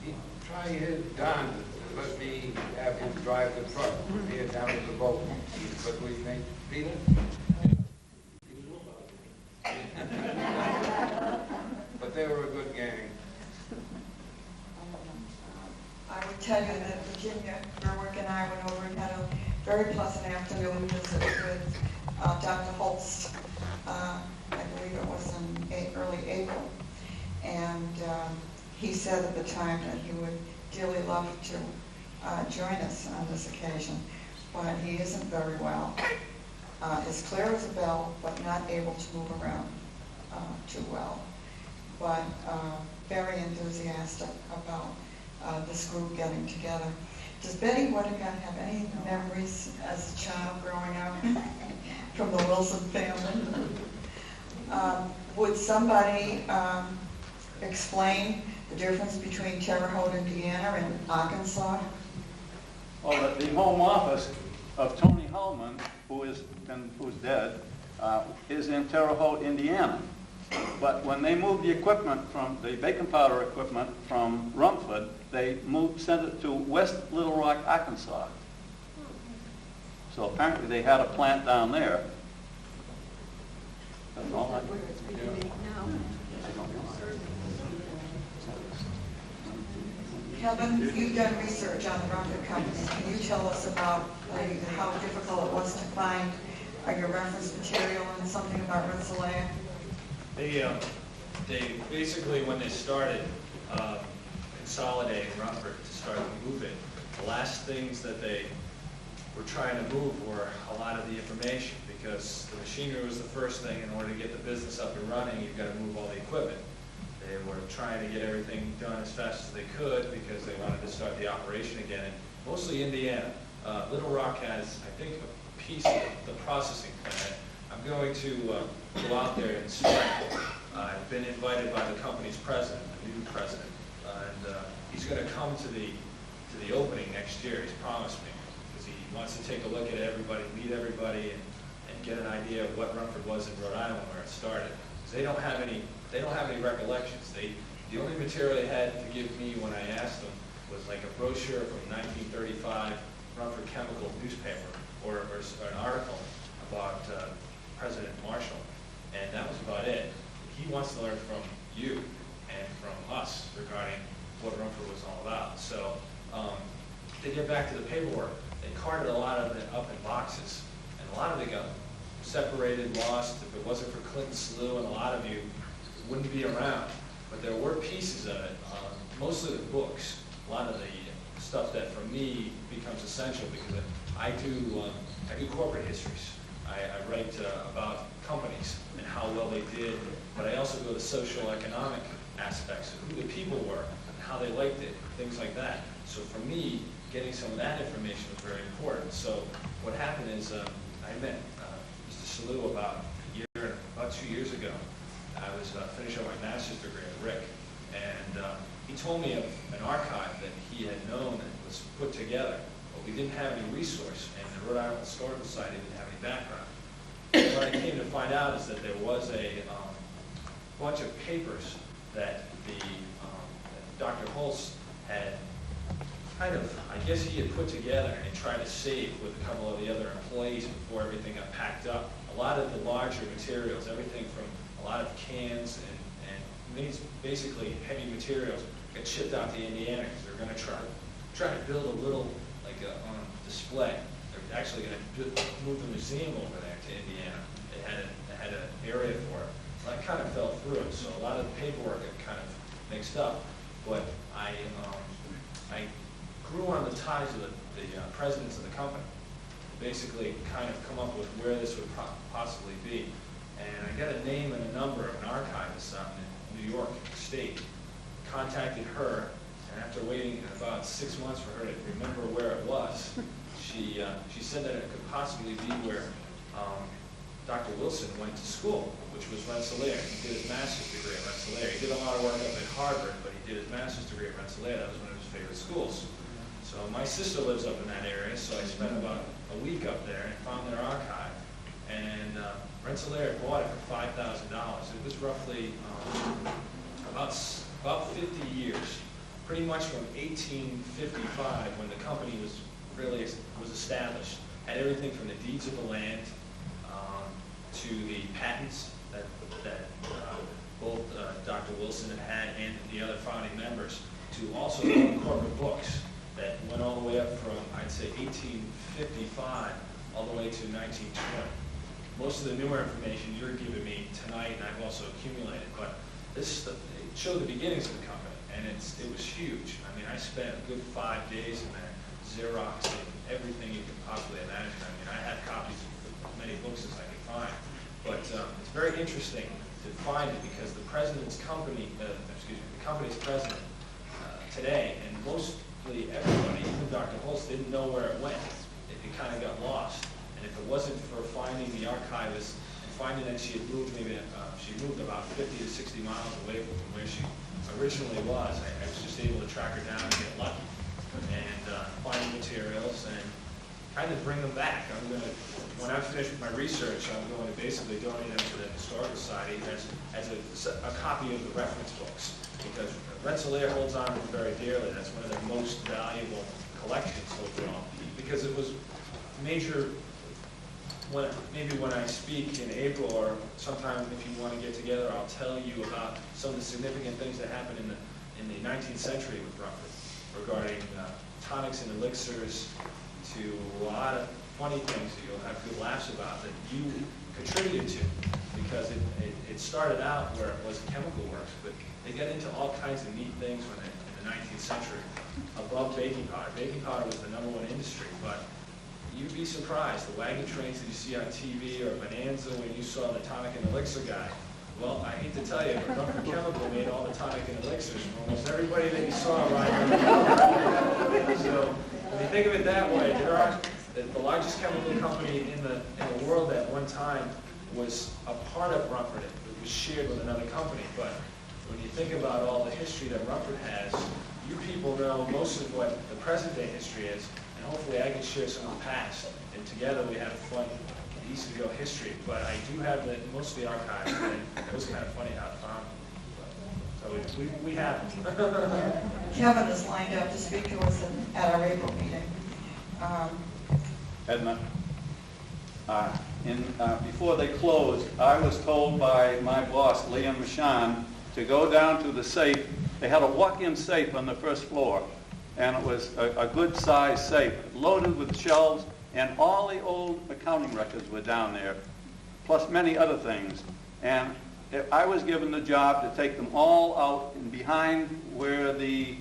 he tried his darndest to let me have him drive the truck from here down to the boat. But we think, Peter? But they were a good gang.
I would tell you that Virginia Berwick and I went over and had a very pleasant afternoon visit with Dr. Holst. I believe it was in early April. And he said at the time that he would dearly love to join us on this occasion, but he isn't very well. As clear as a bell, but not able to move around too well. But very enthusiastic about this group getting together. Does Betty Whittaker have any memories as a child growing up from the Wilson family? Would somebody explain the difference between Terre Haute, Indiana and Arkansas?
Well, the home office of Tony Hullman, who's dead, is in Terre Haute, Indiana. But when they moved the equipment from the baking powder equipment from Rumford, they sent it to West Little Rock, Arkansas. So apparently they had a plant down there. That's all I know.
Kevin, you've done research on the Rumford Company. Can you tell us about how difficult it was to find your reference material and something about Rensselaer?
They basically, when they started consolidating Rumford to start moving, the last things that they were trying to move were a lot of the information, because the machinery was the first thing. In order to get the business up and running, you've got to move all the equipment. They were trying to get everything done as fast as they could because they wanted to start the operation again. And mostly Indiana. Little Rock has, I think, a piece of the processing plant. I'm going to go out there in spring. I've been invited by the company's president, the new president, and he's going to come to the opening next year. He's promised me, because he wants to take a look at everybody, meet everybody, and get an idea of what Rumford was in Rhode Island where it started. Because they don't have any recollections. The only material they had to give me when I asked them was like a brochure from 1935 Rumford Chemical newspaper, or an paperwork, they carted a lot of it up in boxes, and a lot of it got separated, lost. If it wasn't for Clinton Slew, and a lot of you wouldn't be around. But there were pieces of it, mostly the books, a lot of the stuff that for me becomes essential because I do corporate histories. I write about companies and how well they did, but I also go to social economic aspects of who the people were and how they liked it, things like that. So for me, getting some of that information was very important. So what happened is I met Mr. Slew about 2 years ago. I was finishing up my master's degree at Rick, and he told me of an archive that he had known that was put together, but we didn't have any resource, and the Rhode Island Historical Society didn't have any background. What I came to find out is that there was a bunch of papers that Dr. Holtz had kind of, I guess he had put together and tried to save with a couple of the other employees before everything got packed up. A lot of the larger materials, everything from a lot of cans and basically heavy materials, get shipped out to Indiana because they're going to try to build a little like a display. They're actually going to move the museum over there to Indiana. It had an area for it. So I kind of fell through it. So a lot of the paperwork got kind of mixed up. But I grew on the ties of the presidents of the company. Basically, kind of come up with where this would possibly be. And I got a name and a number of an archivist out in New York State. Contacted her, and after waiting about 6 months for her to remember where it was, she said that it could possibly be where Dr. Wilson went to school, which was Rensselaer. He did his master's degree at Rensselaer. He did a lot of work up at Harvard, but he did his master's degree at Rensselaer. That was one of his favorite schools. So my sister lives up in that area, so I spent about a week up there and found their archive. And Rensselaer bought it for $5,000. It was roughly about 50 years, pretty much from 1855 when the company was established. Had everything from the deeds of the land to the patents that both Dr. Wilson had and the other founding members, to also the corporate books that went all the way up from, I'd say, 1855 all the way to 1920. Most of the newer information you're giving me tonight, and I've also accumulated, but it showed the beginnings of the company, and it was huge. I mean, I spent a good 5 days in there, Xeroxing everything you could possibly imagine. I mean, I have copies of as many books as I could find, but it's very interesting to find it because the president's company, the company's president today, and mostly everybody, even Dr. Holtz, didn't know where it went. It kind of got lost. And if it wasn't for finding the archivist and finding that she had moved she moved about 50 to 60 miles away from where she originally was, I was just able to track her down and get lucky and find materials and kind of bring them back. When I finish my research, I'm going to basically donate them to the Historical Society as a copy of the reference books, because Rensselaer holds on to them very dearly. That's one of their most valuable collections overall, because it was major. Maybe when I speak in April, or sometime if you want to get together, I'll tell you about some of the significant things that happened in the 19th century with Rumford, regarding tonics and elixirs, to a lot of funny things that you'll have good laughs about that you contributed to, because it started out where it was chemical works, but they got into all kinds of neat things in the 19th century, above baking powder. Baking powder was the #1 industry, but you'd be surprised. The wagon trains that you see on TV, or Bonanza when you saw the tonic and elixir guy. Well, I hate to tell you, but Rumford Chemical made all the tonic and elixirs for almost everybody that you saw riding around. So when you think of it that way, there are the largest chemical company in the world at one time was a part of Rumford. It was shared with another company. But when you think about all the history that Rumford has, you people know most of what the present day history is. Hopefully I can share some of the past, and together we have a fun, easy to go history. But I do have most of the archives, and it was kind of funny how I found them. So we have them.
Kevin is lined up to speak to us at our April meeting.
Edna, before they closed, I was told by my boss, Liam Mashan, to go down to the safe. They had a walk-in safe on the first floor, and it was a good-sized safe, loaded with shelves, and all the old accounting records were down there, plus many other things. And I was given the job to take them all out and behind where the,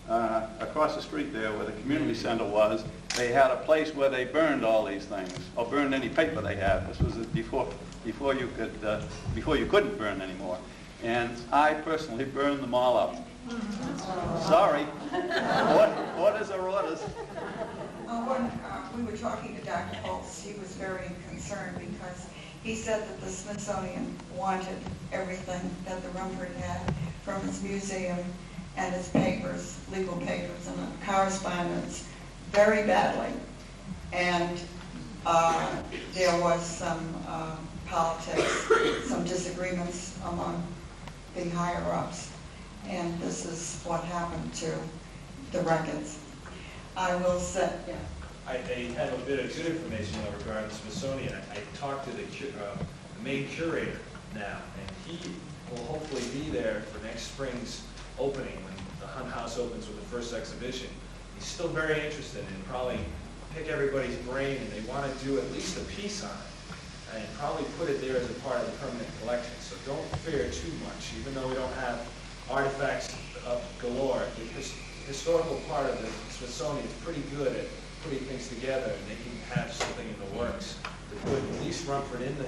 across the street there where the community center was, they had a place where they burned all these things, or burned any paper they had. This was before you couldn't burn anymore. And I personally burned them all up. Sorry. Orders are orders.
When we were talking to Dr. Holtz, he was very concerned because he said that the Smithsonian wanted everything that the Rumford had from its museum and its papers, legal papers and correspondence, very badly. And there was some politics, some disagreements among the higher-ups. And this is what happened to the records. I will say, yeah.
I have a bit of good information regarding the Smithsonian. I talked to the main curator now, and he will hopefully be there for next spring's opening when the Hunt House opens with the first exhibition. He's still very interested and probably pick everybody's brain, and they want to do at least a piece on it and probably put it there as a part of the permanent collection. So don't fear too much, even though we don't have artifacts of galore. The historical part of the Smithsonian is pretty good at putting things together, and they can have something in the works to put at least Rumford in the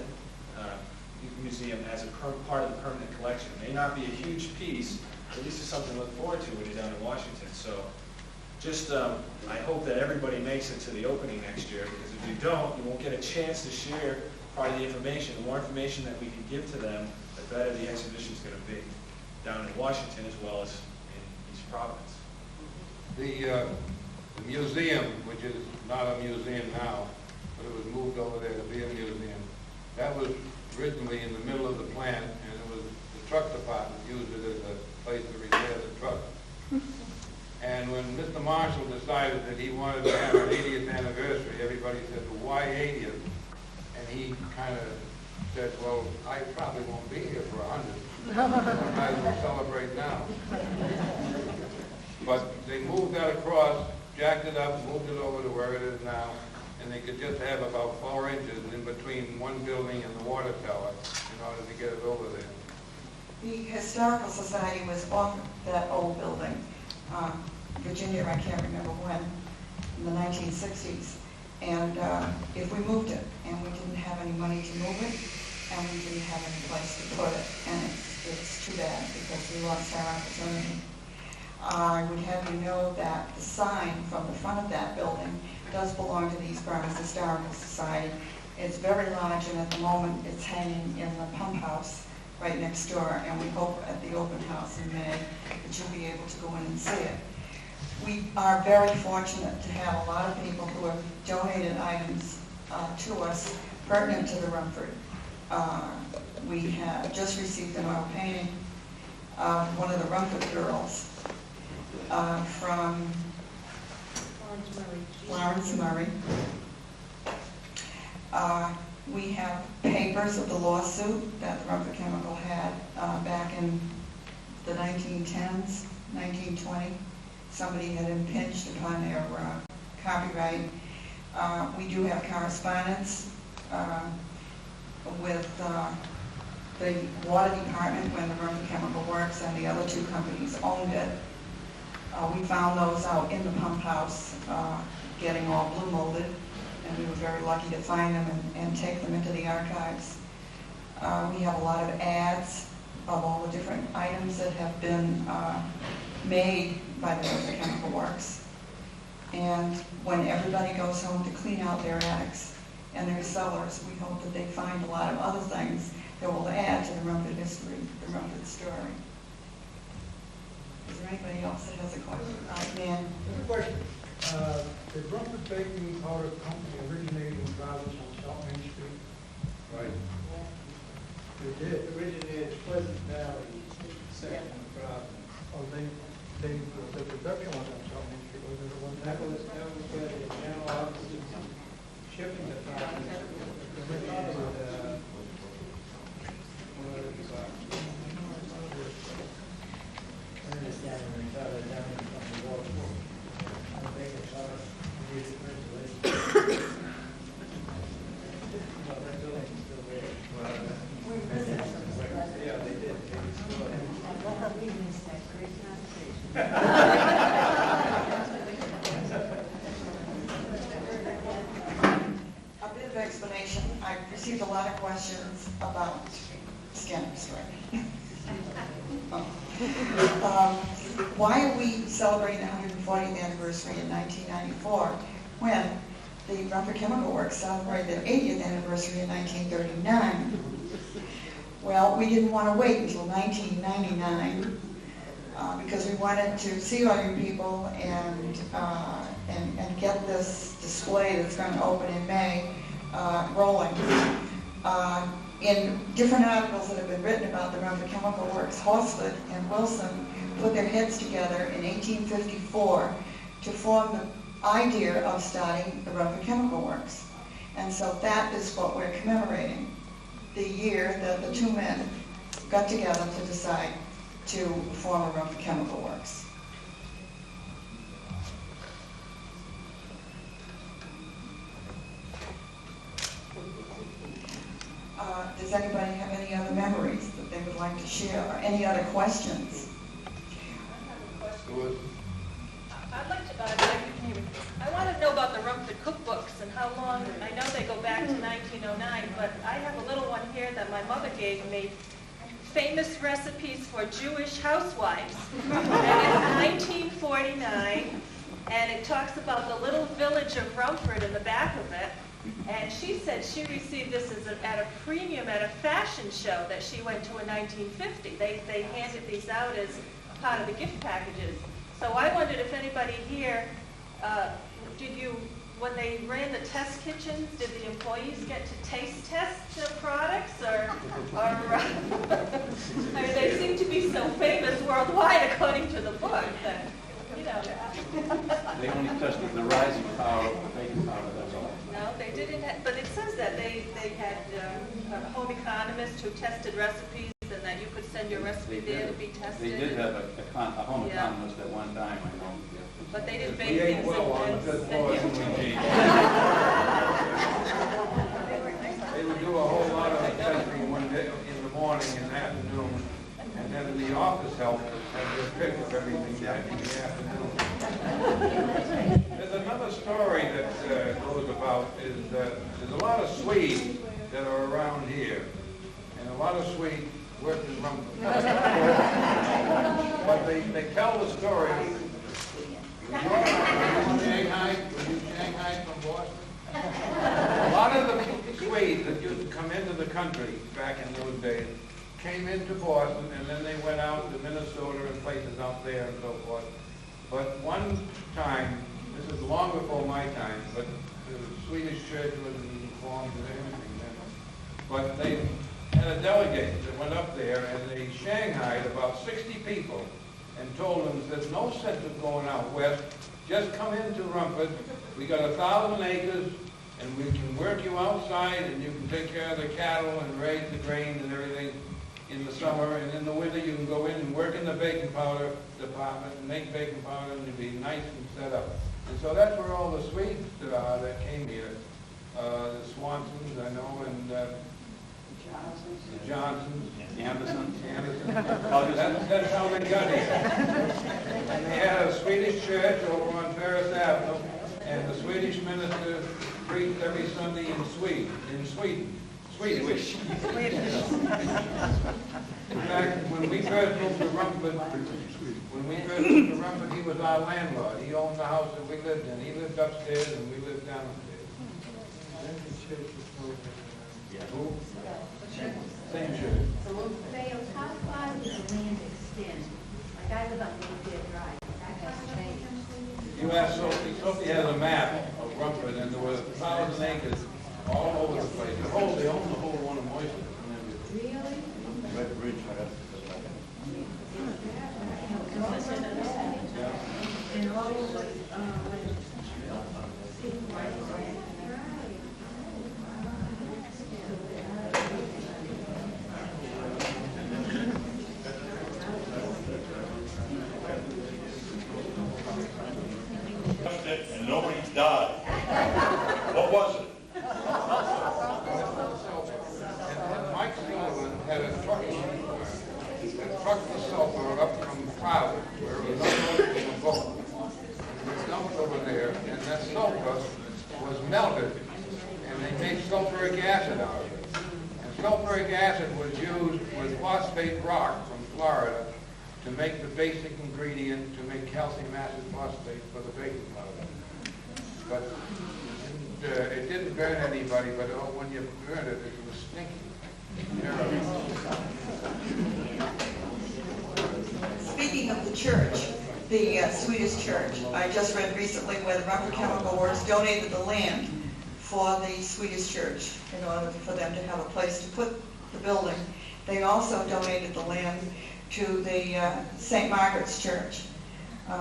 museum as a part of the permanent collection. It may not be a huge piece, but at least it's something to look forward to when you're down in Washington. So just, I hope that everybody makes it to the opening next year, because if you don't, you won't get a chance to share part of the information. The more information that we can give to them, the better the exhibition is going to be down in Washington as well as in East Providence.
The museum, which is not a museum now, but it was moved over there to be a museum, that was originally in the middle of the plant, and it was the truck department used it as a place to repair the truck. And when Mr. Marshall decided that he wanted to have an 80th anniversary, everybody said, well, why 80th? And he kind of said, well, I probably won't be here for 100. I might as well celebrate now. But they moved that across, jacked it up, moved it over to where it is now, and they could just have about 4 inches in between one building and the water tower in order to get it over there.
the Historical Society was off that old building, Virginia, I can't remember when, in the 1960s. And if we moved it, and we didn't have any money to move it, and we didn't have any place to put it, and it's too bad because we lost our opportunity. I would have you know that the sign from the front of that building does belong to the East Providence Historical Society. It's very large, and at the moment it's hanging in the pump house right next door, and we hope at the open house in May that you'll be able to go in and see it. We are very fortunate to have a lot of people who have donated items to us pertinent to the Rumford. We have just received an oil painting of one of the Rumford girls from Florence Murray. We have papers of the lawsuit that the Rumford Chemical had back in the 1910s, 1920. Somebody had impinged upon their copyright. We do have correspondence with the water department when the Rumford Chemical Works and the other two companies owned it. We found those out in the pump house, getting all blue molded, and we were very lucky to find them and take them into the archives. We have a lot of ads of all the different items that have been made by the Rumford Chemical Works. And when everybody goes home to clean out their attics and their cellars, we hope that they find a lot of other things that will add to the Rumford history, the Rumford story. Is there anybody else that has a question? Dan?
Good question. The Rumford Baking Powder Company originated in Providence on South Main Street.
Right.
They did. Originated in Pleasant Valley, second in Providence. Oh, the production was on South Main Street, was it the one? That was where the general offices shipping department.
explanation. I received a lot of questions about Skinners, right? Why are we celebrating the 140th anniversary in 1994 when the Rumford Chemical Works celebrated their 80th anniversary in 1939? Well, we didn't want to wait until 1999 because we wanted to see all you people and get this display that's going to open in May rolling. In different articles that have been written about the Rumford Chemical Works, Horsford and Wilson put their heads together in 1854 to form the idea of starting the Rumford Chemical Works. And so that is what we're commemorating, the year that the two men got together to decide to form a Rumford Chemical Works. Does anybody have any other memories that they would like to share, or any other questions?
I'd like to, I want to know about the Rumford cookbooks and how long, I know they go back to 1909, but I have a little one here that my mother gave me, famous recipes for Jewish housewives. And it's 1949, and it talks about the little village of Rumford in the back of it. And she said she received this at a premium at a fashion show that she went to in 1950. They handed these out as part of the gift packages. So I wondered if anybody here, when they ran the test kitchens, did the employees get to taste test the products, or I mean, they seem to be so famous worldwide according to the book that, you know.
They only tested the rising power of the baking powder, that's all.
No, they didn't, but it says that they had home economists who tested recipes and that you could send your recipe there to be tested.
They did have a home economist at one time, I know.
But they didn't bake things in
They would do a whole lot of testing one day in the morning and afternoon, and then in the office help and their pick of everything in the afternoon. There's another story that goes about is that there's a lot of Swedes that are around here, and a lot of Swedes work in Rumford. But they tell the story. Were you Shanghai from Boston? A lot of the Swedes that used to come into the country back in those days came into Boston, and then they went out to Minnesota and places out there and so forth. But one time, this is long before my time, but the Swedish church wasn't even formed or anything then. But they had a delegate that went up there, and they shanghaied about 60 people and told them there's no sense of going out west. Just come into Rumford. We got 1,000 acres, and we can work you outside, and you can take care of the cattle and raise the grain and everything in the summer. And in the winter, you can go in and work in the baking powder department and make baking powder, and it'd be nice and set up. And so that's where all the Swedes that came here, the Swansons, I know, and the Johnsons, Anderson. That's how they got here. And they had a Swedish church over on Ferris Avenue, and the Swedish minister preached every Sunday in Swedish. In fact, when we first moved to Rumford, he was our landlord. He owned the house that we lived in. He lived upstairs and we lived downstairs. Who? Same church.
So, Mayo, how far does the land extend? Like I live on Woodfield Drive.
You asked Sophie. Sophie has a map of Rumford, and there were 1,000 acres all over the place. They own the whole one of Moyster.
Really?
Red Bridge, right up.
And all over,
and nobody died. What was it?
And Mike Sullivan had a trucking that trucked the sulfur up from Cloud, where it was unloaded in a boat. It was dumped over there, and that sulfur was melted, and they made sulfur sulfuric acid out of it. And sulfuric acid was used with phosphate rock from Florida to make the basic ingredient to make calcium acid phosphate for the baking powder. But it didn't burn anybody, but when you burned it, it was stinky.
Speaking of the church, the Swedish church, I just read recently where the Rumford Chemical Works donated the land for the Swedish church in order for them to have a place to put the building. They also donated the land to the St. Margaret's Church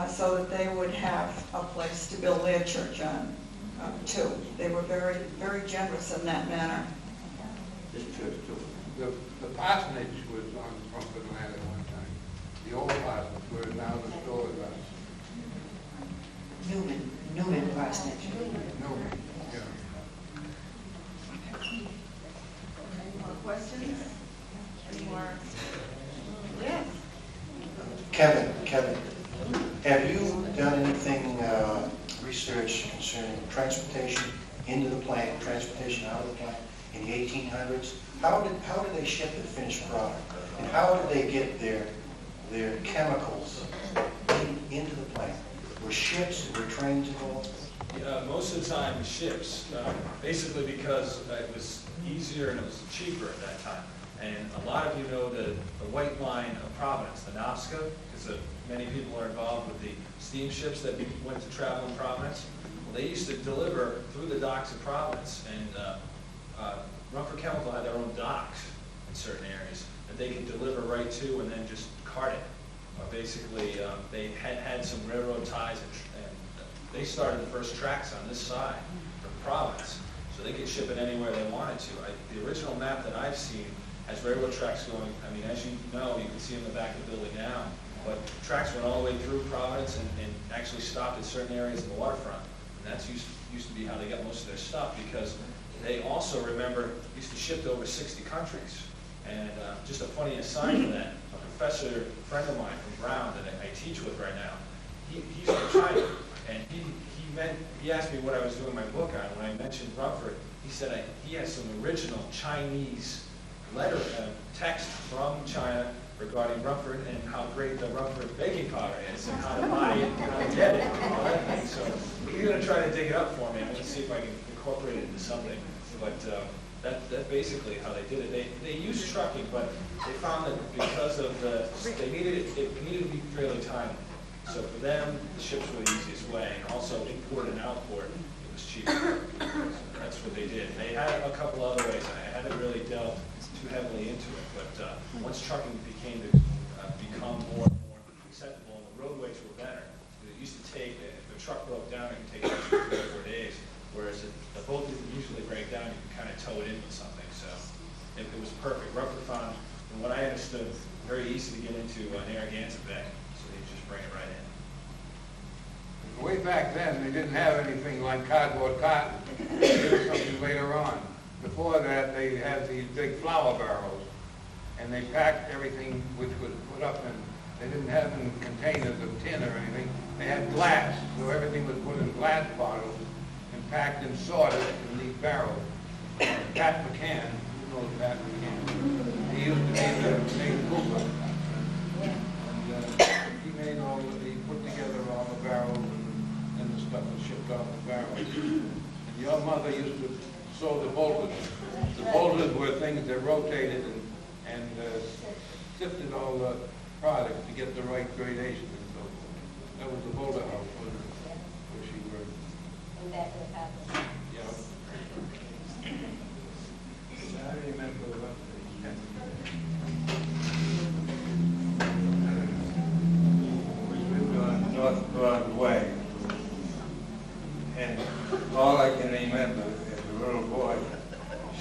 so that they would have a place to build their church on too. They were very, very generous in that manner.
This church too. The parsonage was on Rumford land at one time. The old parsonage, where now the store is on.
Newman parsonage.
Newman, yeah.
Any more questions? Any more? Yes.
Kevin, have you done anything, research concerning transportation into the plant, transportation out of the plant in the 1800s? How did they ship the finished product? And how did they get their chemicals into the plant? Were ships, were trains involved?
Most of the time, ships, basically because it was easier and it was cheaper at that time. And a lot of you know the White Line of Providence, the Novska, because many people are involved with the steamships that went to travel in Providence. Well, they used to deliver through the docks of Providence, and Rumford Chemical had their own docks in certain areas that they could deliver right to and then just cart it. Basically, they had some railroad ties, and they started the first tracks on this side from Providence, so they could ship it anywhere they wanted to. The original map that I've seen has railroad tracks going, I mean, as you know, you can see in the back of the building now, but tracks went all the way through Providence and actually stopped at certain areas of the waterfront. And that's used to be how they got most of their stuff, because they also, remember, used to ship to over 60 countries. And just a funny aside for that, a professor friend of mine from Brown that I teach with right now, he's from China, and he asked me what I was doing my book on. When I mentioned Rumford, he said he has some original Chinese letter text from China regarding Rumford and how great the Rumford baking powder is and how to buy it and how to get it and all that thing. So he's going to try to dig it up for me. I'm going to see if I can incorporate it into something. But that's basically how they did it. They used trucking, but they found that because of it needed to be fairly timely. So for them, the ships were the easiest way, and also import and outport, it was cheaper. So that's what they did. They had a couple other ways. I haven't really delved too heavily into it, but once trucking became to become more and more acceptable, and the roadways were better. It used to take, if a truck broke down, it could take 2 or 3 or 4 days, whereas if the boat didn't usually break down, you could kind of tow it in with something. So it was perfect. Rumford found, from what I understood, very easy to get into Narragansett Bay, so they just bring it right in.
Way back then, they didn't have anything like cardboard cotton. They did something later on. Before that, they had these big flour barrels, and they packed everything which was put up in. They didn't have in containers of tin or anything. They had glass, so everything was put in glass bottles and packed and sorted in these barrels. Pat McCann, you know Pat McCann, he used to make cookbooks. And he made he put together all the barrels and the stuff was shipped off the barrels. And your mother used to sew the bolters. The bolters were things that rotated and sifted all the products to get the right gradation and so forth. That was the bolter house where she worked.
And that would happen.
Yeah. I remember
we lived on North Broadway, and all I can remember as a little boy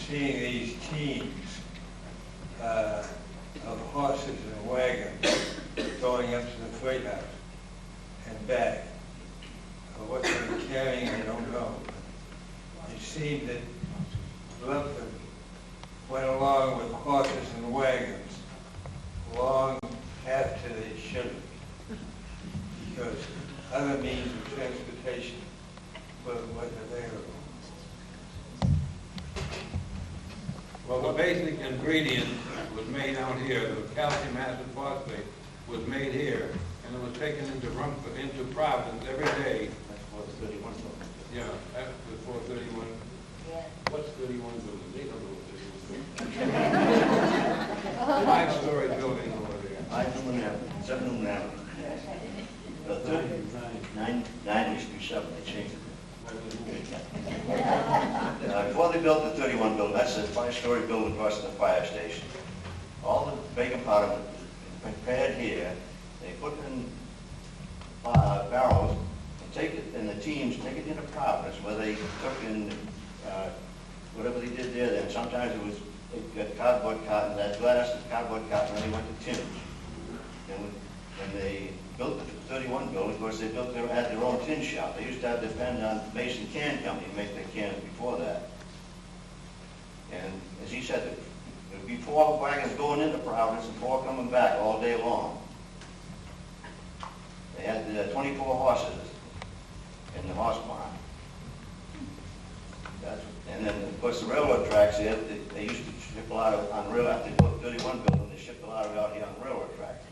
seeing these teams of horses and wagons going up to the freight house and back. What they were carrying, I don't know. It seemed that Rumford went along with horses and wagons long after they should have, because other means of transportation wasn't available.
Well, the basic ingredient was made out here. The calcium acid phosphate was made here, and it was taken into Rumford, into Providence every day.
That's 431.
Yeah, that's the 431.
Yeah.
What's 31 building? They don't know what 31 building. Five-story building over there.
5 Newman Avenue, 7 Newman Avenue. 9 used to be 7, they changed it. Before they built the 31 building, that's a 5-story building across from the fire station. All the baking powder was prepared here. They put it in barrels and take it, and the teams take it into Providence where they took in whatever they did there. Then sometimes it was they got cardboard cotton, that glass and cardboard cotton, and they went to tins. And when they built the 31 building, of course, they had their own tin shop. They used to have to depend on Mason Can Company to make their cans before that. And as he said, there'd be 4 wagons going into Providence and 4 coming back all day long. They had 24 horses in the horse barn. And then, of course, the railroad tracks here, they used to ship a lot of, on rail, after they built the 31 building, they shipped a lot of it out here on railroad tracks.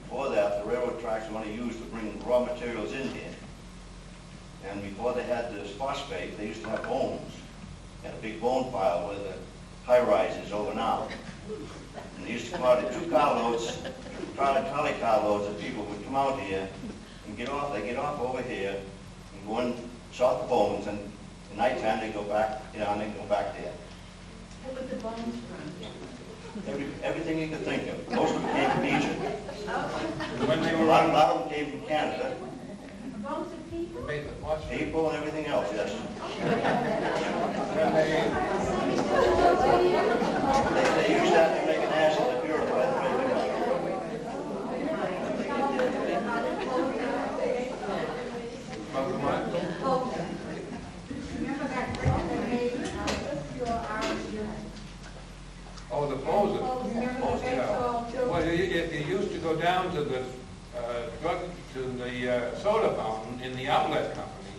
Before that, the railroad tracks were only used to bring raw materials in here. And before they had this phosphate, they used to have bones. They had a big bone pile where the high rises over now. And they used to come out in 2 carloads, trolley carloads of people would come out here and get off. They get off over here and go and sort the bones, and at nighttime they go back, and they go back there.
Where would the bones from?
Everything you could think of. Most of them came from Egypt.
When they were
A lot of them came from Canada.
Bones of people?
People and everything else, yes. They used that to make an acid to purify the bacon.
Remember that brick they made your orange?
Oh, the poser.
Remember the
Yeah.
baseball too?
Well, you used to go down to the soda fountain in the outlet company.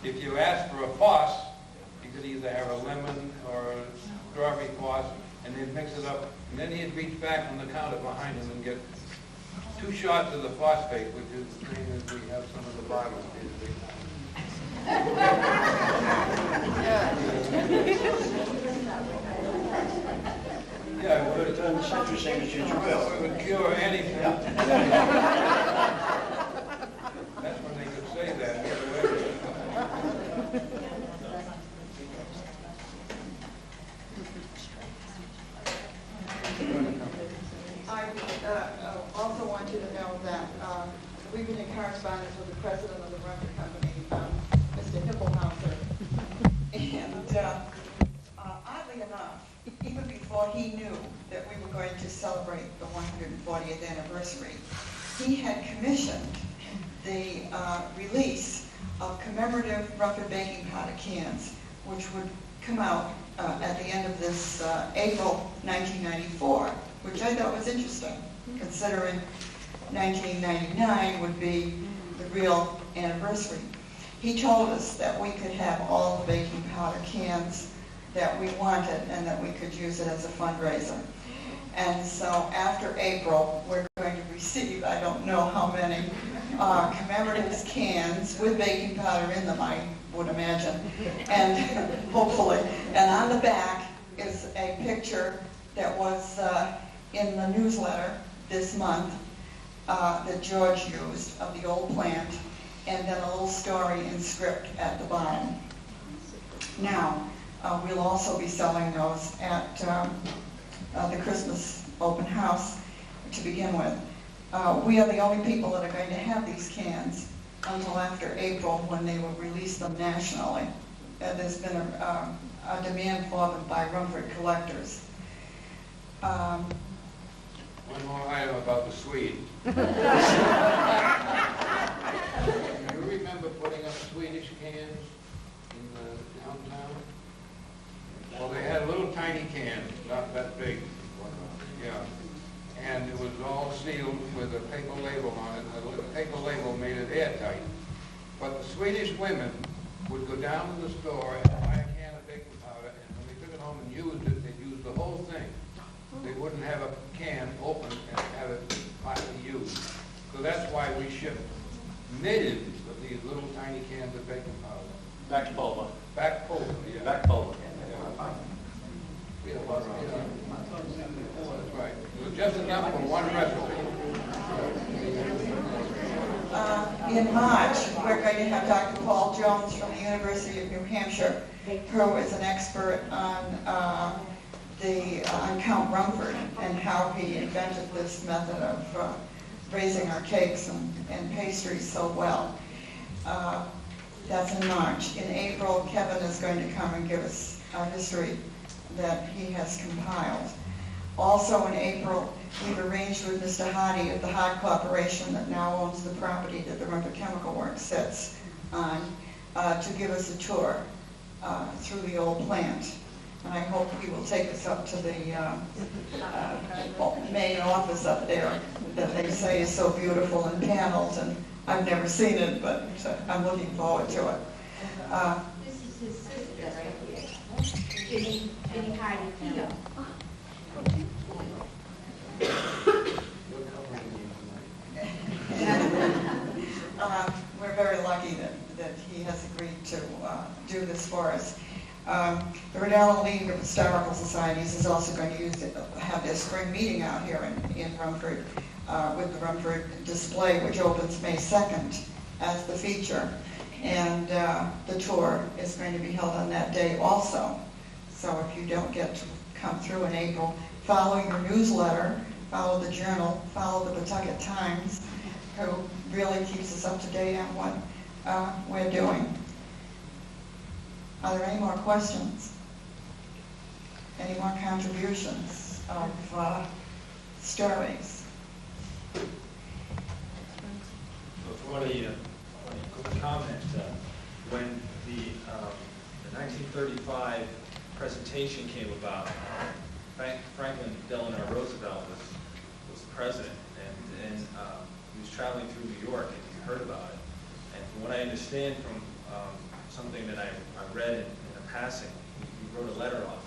If you asked for a Foss, you could either have a lemon or a strawberry Foss, and they'd mix it up. And then he'd reach back on the counter behind him and get 2 shots of the phosphate, which is the same as we have some of the bottles here. Yeah, it would
turn the citrus signature to real.
It would cure anything. That's when they could say that.
I also want you to know that we've been in correspondence with the president of the Rumford Company, Mr. Hippelhauser. And oddly enough, even before he knew that we were going to celebrate the 140th anniversary, he had commissioned the release of commemorative Rumford baking powder cans, which would come out at the end of this April 1994, which I thought was interesting, considering 1999 would be the real anniversary. He told us that we could have all the baking powder cans that we wanted and that we could use it as a fundraiser. And so after April, we're going to receive, I don't know how many, commemorative cans with baking powder in them, I would imagine, and hopefully. And on the back is a picture that was in the newsletter this month that George used of the old plant, and then a little story in script at the bottom. Now, we'll also be selling those at the Christmas open house to begin with. We are the only people that are going to have these cans until after April, when they will release them nationally. There's been a demand for them by Rumford collectors.
One more item about the Swede. You remember putting up Swedish cans in the downtown? Well, they had little tiny cans, not that big. Yeah. And it was all sealed with a paper label on it. The paper label made it airtight. But the Swedish women would go down to the store and buy a can of baking powder, and when they took it home and used it, they'd use the whole thing. They wouldn't have a can open and have it partly used. So that's why we ship millions of these little tiny cans of baking powder.
Back pulver.
Back pulver, yeah.
Back pulver.
Yeah, that's right. It was just enough for one recipe.
In March, we're going to have Dr. Paul Jones from the University of New Hampshire, who is an expert on Count Rumford and how he invented this method of raising our cakes and pastries so well. That's in March. In April, Kevin is going to come and give us a history that he has compiled. Also in April, we've arranged with Mr. Hardy of the Hart Corporation that now owns the property that the Rumford Chemical Works sits on to give us a tour through the old plant. And I hope he will take us up to the main office up there that they say is so beautiful and paneled, and I've never seen it, but I'm looking forward to it.
This is his sister right here. Jenny Hardy Pino.
We're very lucky that he has agreed to do this for us. The Rhode Island League of Historical Societies is also going to have their spring meeting out here in Rumford with the Rumford display, which opens May 2nd as the feature. And the tour is going to be held on that day also. So if you don't get to come through in April, follow your newsletter, follow the journal, follow the Pawtucket Times, who really keeps us up to date on what we're doing. Are there any more questions? Any more contributions of stories?
So for a quick comment, when the 1935 presentation came about, Franklin Delano Roosevelt was the president, and he was traveling through New York, and he heard about it. And from what I understand from something that I read in a passing, he wrote a letter off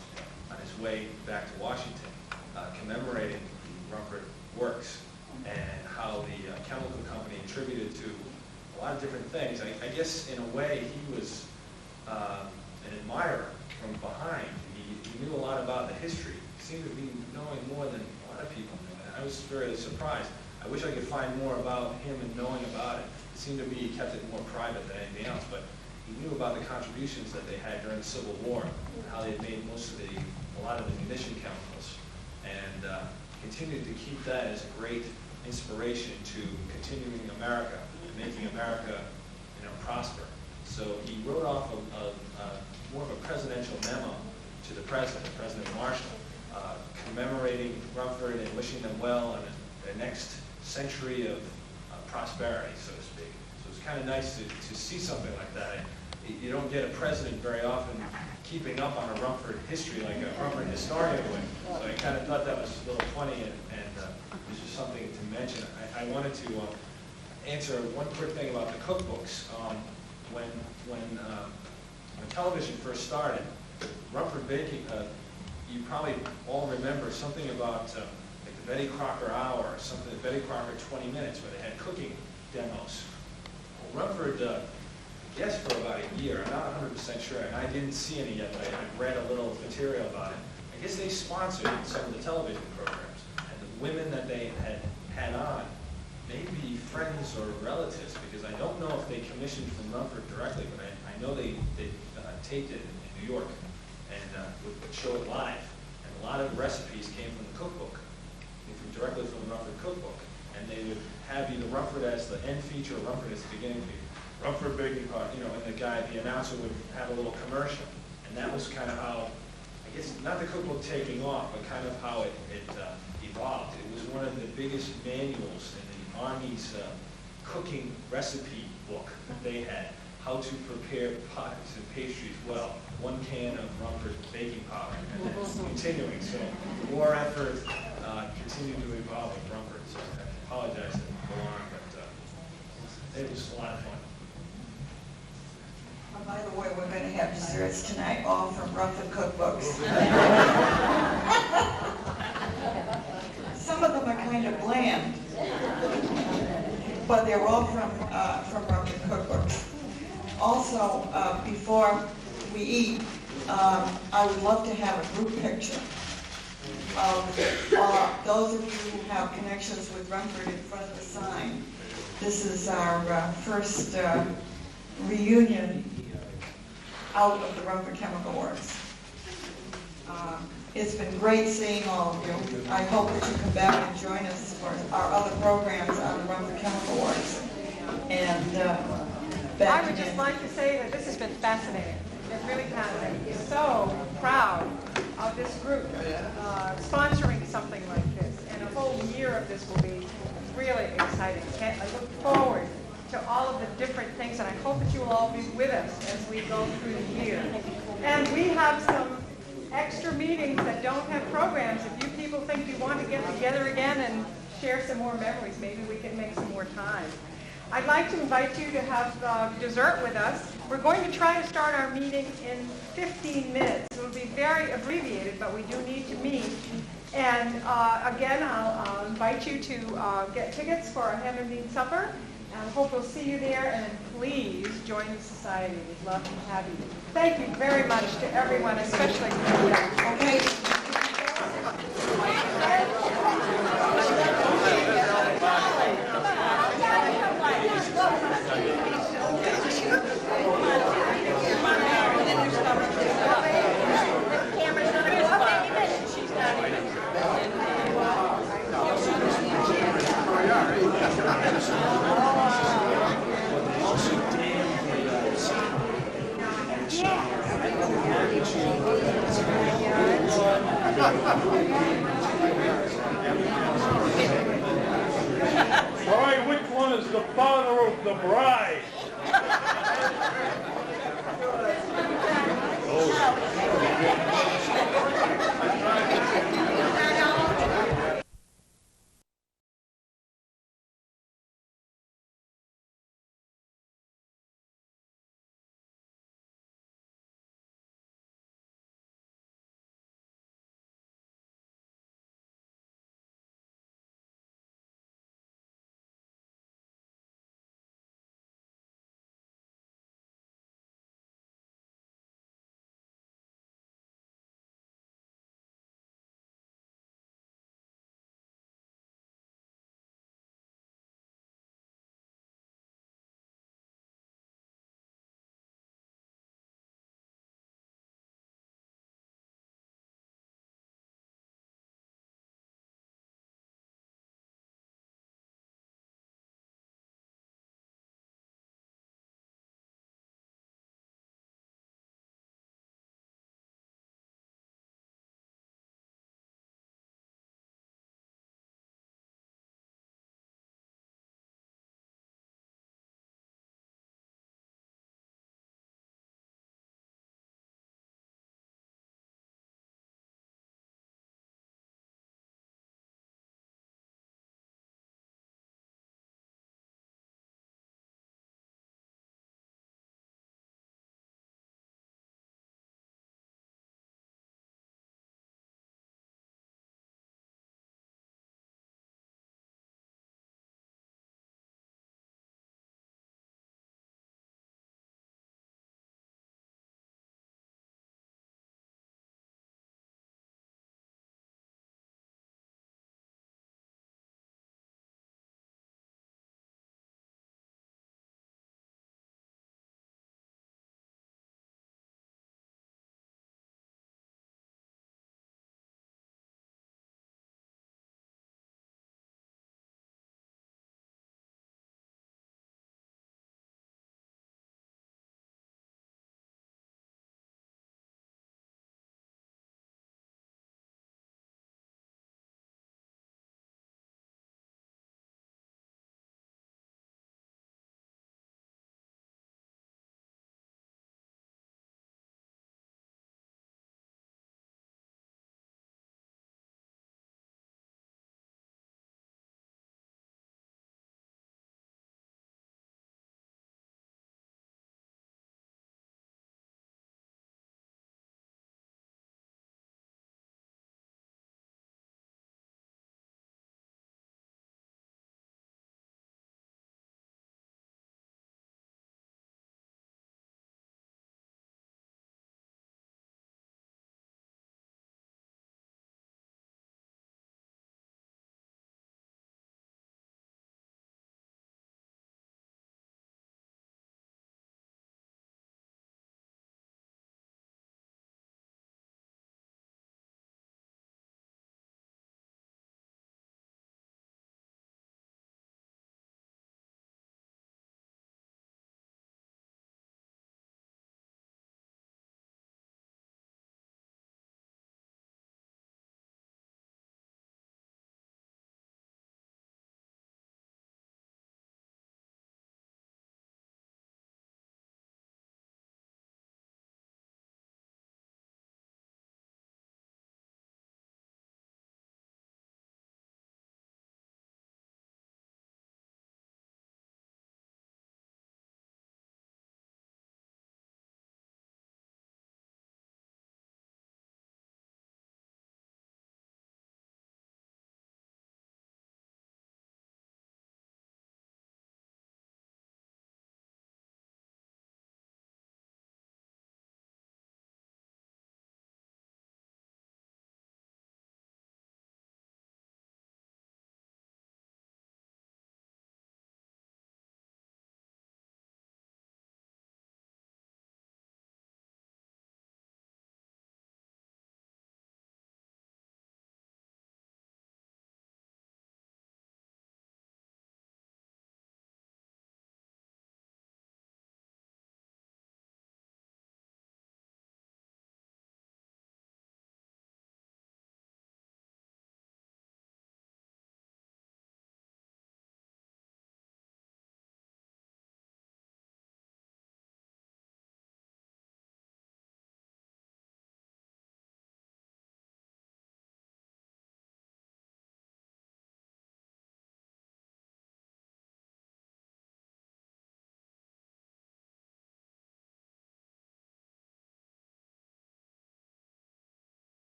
on his way back to Washington, commemorating the Rumford Works and how the chemical company attributed to a lot of different things. I guess in a way he was an admirer from behind. He knew a lot about the history. He seemed to be knowing more than a lot of people knew. I was very surprised. I wish I could find more about him and knowing about it. It seemed to me he kept it more private than anything else, but he knew about the contributions that they had during the Civil War, and how they had made a lot of the munition chemicals, and continued to keep that as a great inspiration to continuing America and making America, prosper. So he wrote off more of a presidential memo to the President Marshall, commemorating Rumford and wishing them well in the next century of prosperity, so to speak. So it's kind of nice to see something like that. You don't get a president very often keeping up on a Rumford history like a Rumford historian would. So I kind of thought that was a little funny, and it's just something to mention. I wanted to answer one quick thing about the cookbooks. When television first started, Rumford baking, you probably all remember something about like the Betty Crocker Hour, or something, the Betty Crocker 20 Minutes, where they had cooking demos. Well, Rumford, I guess for about a year, I'm not 100% sure, and I didn't see any yet, but I read a little material about it. I guess they sponsored some of the television programs, and the women that they had on may be friends or relatives, because I don't know if they commissioned from Rumford directly, but I know they taped it in New York and would show it live. And a lot of recipes came from the cookbook, directly from the Rumford cookbook. And they would have either Rumford as the end feature or Rumford as the beginning feature. Rumford baking pot, and the announcer would have a little commercial. And that was kind of how, I guess, not the cookbook taking off, but kind of how it evolved. It was one of the biggest manuals in the Army's cooking recipe book that they had. How to prepare pies and pastries well. 1 can of Rumford baking powder, and it's continuing. So the war effort continued to evolve with Rumford. So I apologize that it go on, but it was a lot of fun.
By the way, we're going to have desserts tonight, all from Rumford cookbooks. but they're all from Rumford Cookbooks. Also, before we eat, I would love to have a group picture of those of you who have connections with Rumford in front of the sign. This is our first reunion out of the Rumford Chemical Works. It's been great seeing all of you. I hope that you come back and join us for our other programs out of Rumford Chemical Works. And
I would just like to say that this has been fascinating. It really has. I'm so proud of this group sponsoring something like this. And a whole year of this will be really exciting. I look forward to all of the different things, and I hope that you will all be with us as we go through the year. And we have some extra meetings that don't have programs. If you people think you want to get together again and share some more memories, maybe we can make some more time. I'd like to invite you to have dessert with us. We're going to try to start our meeting in 15 minutes. It will be very abbreviated, but we do need to meet. And again, I'll invite you to get tickets for our Have and Meat Supper. I hope we'll see you there, and then please join the society. We'd love to have you. Thank you very much to everyone, especially okay.
All right, which one is the father of the bride? Oh.